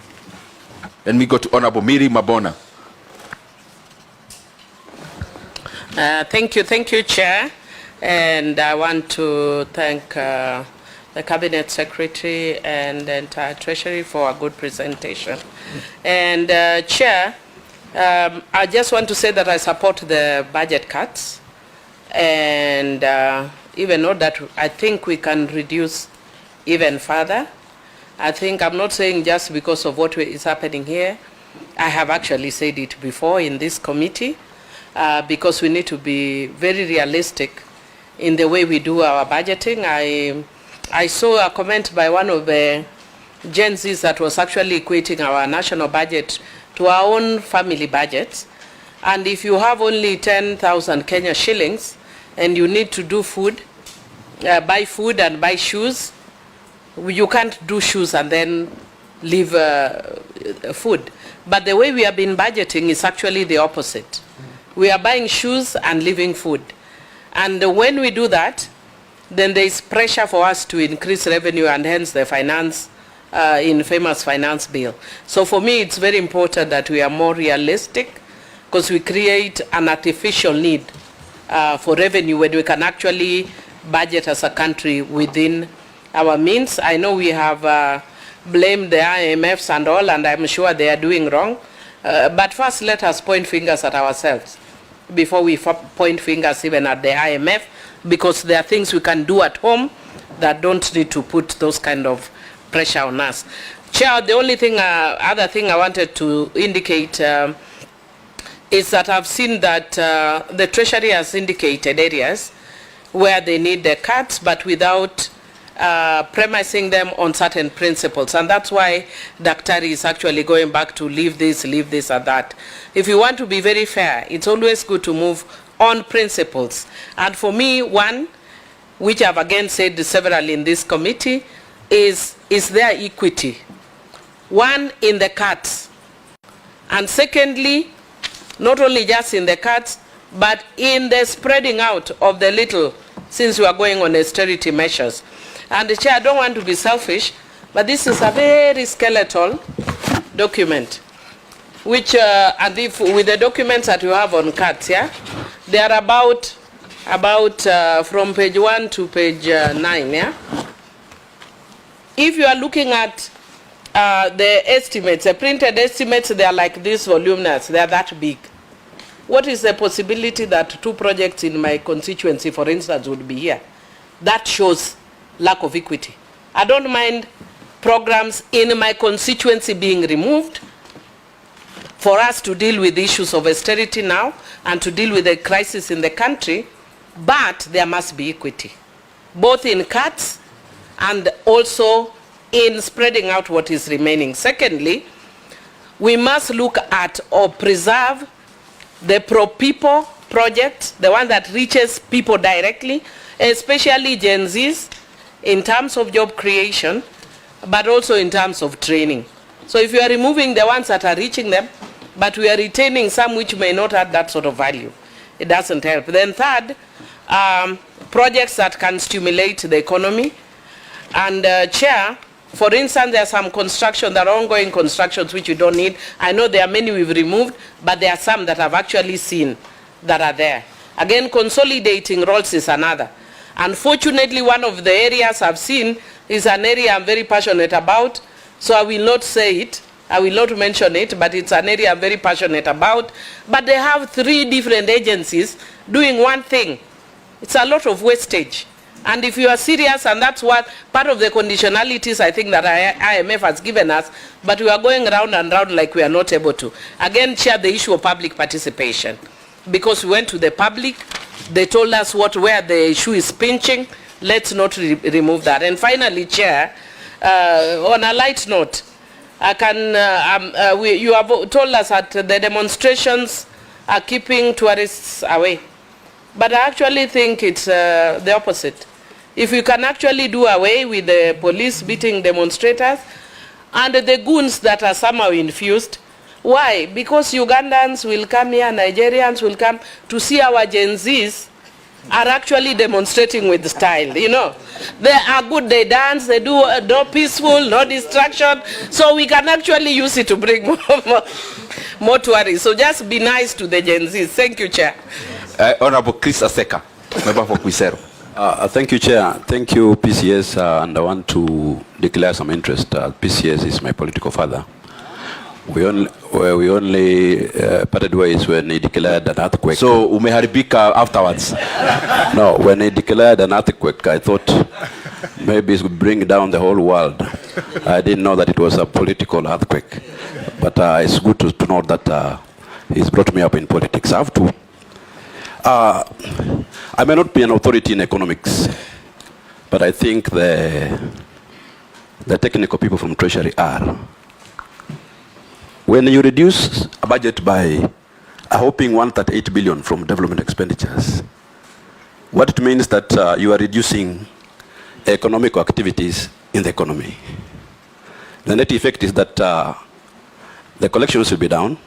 S2: Let me go to Honorable Miri Mabona.
S7: Thank you, Chair. And I want to thank the Cabinet Secretary, and the entire Treasury for a good presentation. And Chair, I just want to say that I support the budget cuts, and even though that I think we can reduce even further. I think I'm not saying just because of what is happening here. I have actually said it before in this committee, because we need to be very realistic in the way we do our budgeting. I saw a comment by one of the Gen Zs that was actually equating our national budget to our own family budgets. And if you have only 10,000 Kenya shillings and you need to do food, buy food and buy shoes, you can't do shoes and then leave food. But the way we have been budgeting is actually the opposite. We are buying shoes and leaving food. And when we do that, then there is pressure for us to increase revenue and hence the finance, infamous finance bill. So for me, it's very important that we are more realistic, because we create an artificial need for revenue when we can actually budget as a country within our means. I know we have blamed the IMFs and all, and I'm sure they are doing wrong. But first, let us point fingers at ourselves before we point fingers even at the IMF, because there are things we can do at home that don't need to put those kind of pressure on us. Chair, the only thing, other thing I wanted to indicate is that I've seen that the Treasury has indicated areas where they need the cuts, but without premising them on certain principles. And that's why Daktari is actually going back to leave this and that. If you want to be very fair, it's always good to move on principles. And for me, one, which I've again said several in this committee, is there equity? One, in the cuts. And secondly, not only just in the cuts, but in the spreading out of the little, since we are going on austerity measures. And the Chair, I don't want to be selfish, but this is a very skeletal document, which, and if with the documents that you have on cuts, yeah, they are about from page 1 to page 9, yeah. If you are looking at the estimates, the printed estimates, they are like this voluminous, they are that big. What is the possibility that 2 projects in my constituency, for instance, would be here? That shows lack of equity. I don't mind programs in my constituency being removed for us to deal with issues of austerity now and to deal with the crisis in the country, but there must be equity, both in cuts and also in spreading out what is remaining. Secondly, we must look at or preserve the pro-people project, the one that reaches people directly, especially Gen Zs, in terms of job creation, but also in terms of training. So if you are removing the ones that are reaching them, but we are retaining some which may not have that sort of value, it doesn't help. Then third, projects that can stimulate the economy. And Chair, for instance, there are some construction, there are ongoing constructions which you don't need. I know there are many we've removed, but there are some that I've actually seen that are there. Again, consolidating roles is another. Unfortunately, one of the areas I've seen is an area I'm very passionate about, so I will not say it, I will not mention it, but it's an area I'm very passionate about. But they have 3 different agencies doing one thing. It's a lot of wastage. And if you are serious, and that's what part of the conditionalities I think that IMF has given us, but we are going round and round like we are not able to. Again, Chair, the issue of public participation. Because we went to the public, they told us where the issue is pinching. Let's not remove that. And finally, Chair, on a light note, I can, you have told us that the demonstrations are keeping tourists away. But I actually think it's the opposite. If you can actually do away with the police beating demonstrators and the goons that are somehow infused, why? Because Ugandans will come here, Nigerians will come to see our Gen Zs are actually demonstrating with style, you know. They are good, they dance, they do no peaceful, no distraction, so we can actually use it to bring more tourists. So just be nice to the Gen Zs. Thank you, Chair.
S2: Honorable Chris Aseka, member for Quisero.
S8: Thank you, Chair. Thank you, PCS, and I want to declare some interest. PCS is my political father. We only parted ways when he declared an earthquake.
S2: So umeharibika afterwards.
S8: No, when he declared an earthquake, I thought maybe it would bring down the whole world. I didn't know that it was a political earthquake. But it's good to know that he's brought me up in politics. I have to. I may not be an authority in economics, but I think the technical people from Treasury are. When you reduce a budget by a whopping 138 billion from development expenditures, what it means that you are reducing economic activities in the economy. The net effect is that the collections will be down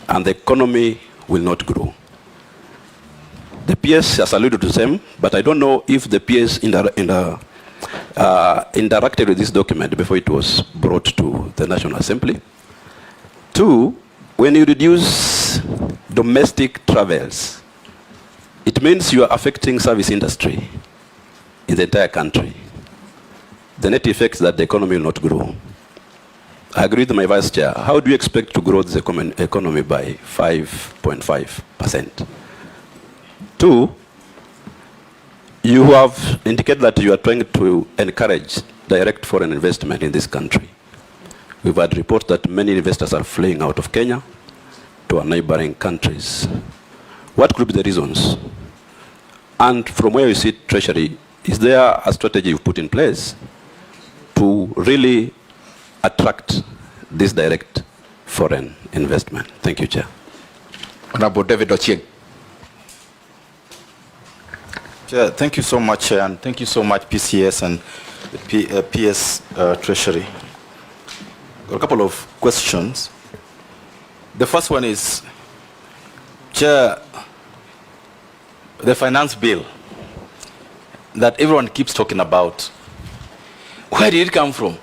S8: and the economy will not grow. The PS has alluded to the same, but I don't know if the PS interacted with this document before it was brought to the National Assembly. Two, when you reduce domestic travels, it means you are affecting service industry in the entire country. The net effect is that the economy will not grow. I agree with my Vice Chair. How do you expect to grow this economy by 5.5%? Two, you have indicated that you are trying to encourage direct foreign investment in this country. We've had reports that many investors are fleeing out of Kenya to our neighboring countries. What could be the reasons? And from where you see Treasury, is there a strategy you've put in place to really attract this direct foreign investment? Thank you, Chair.
S2: Honorable David Ochieng.
S9: Chair, thank you so much, Chair, and thank you so much, PCS and the PS Treasury. Got a couple of questions. The first one is, Chair, the finance bill that everyone keeps talking about, where did it come from?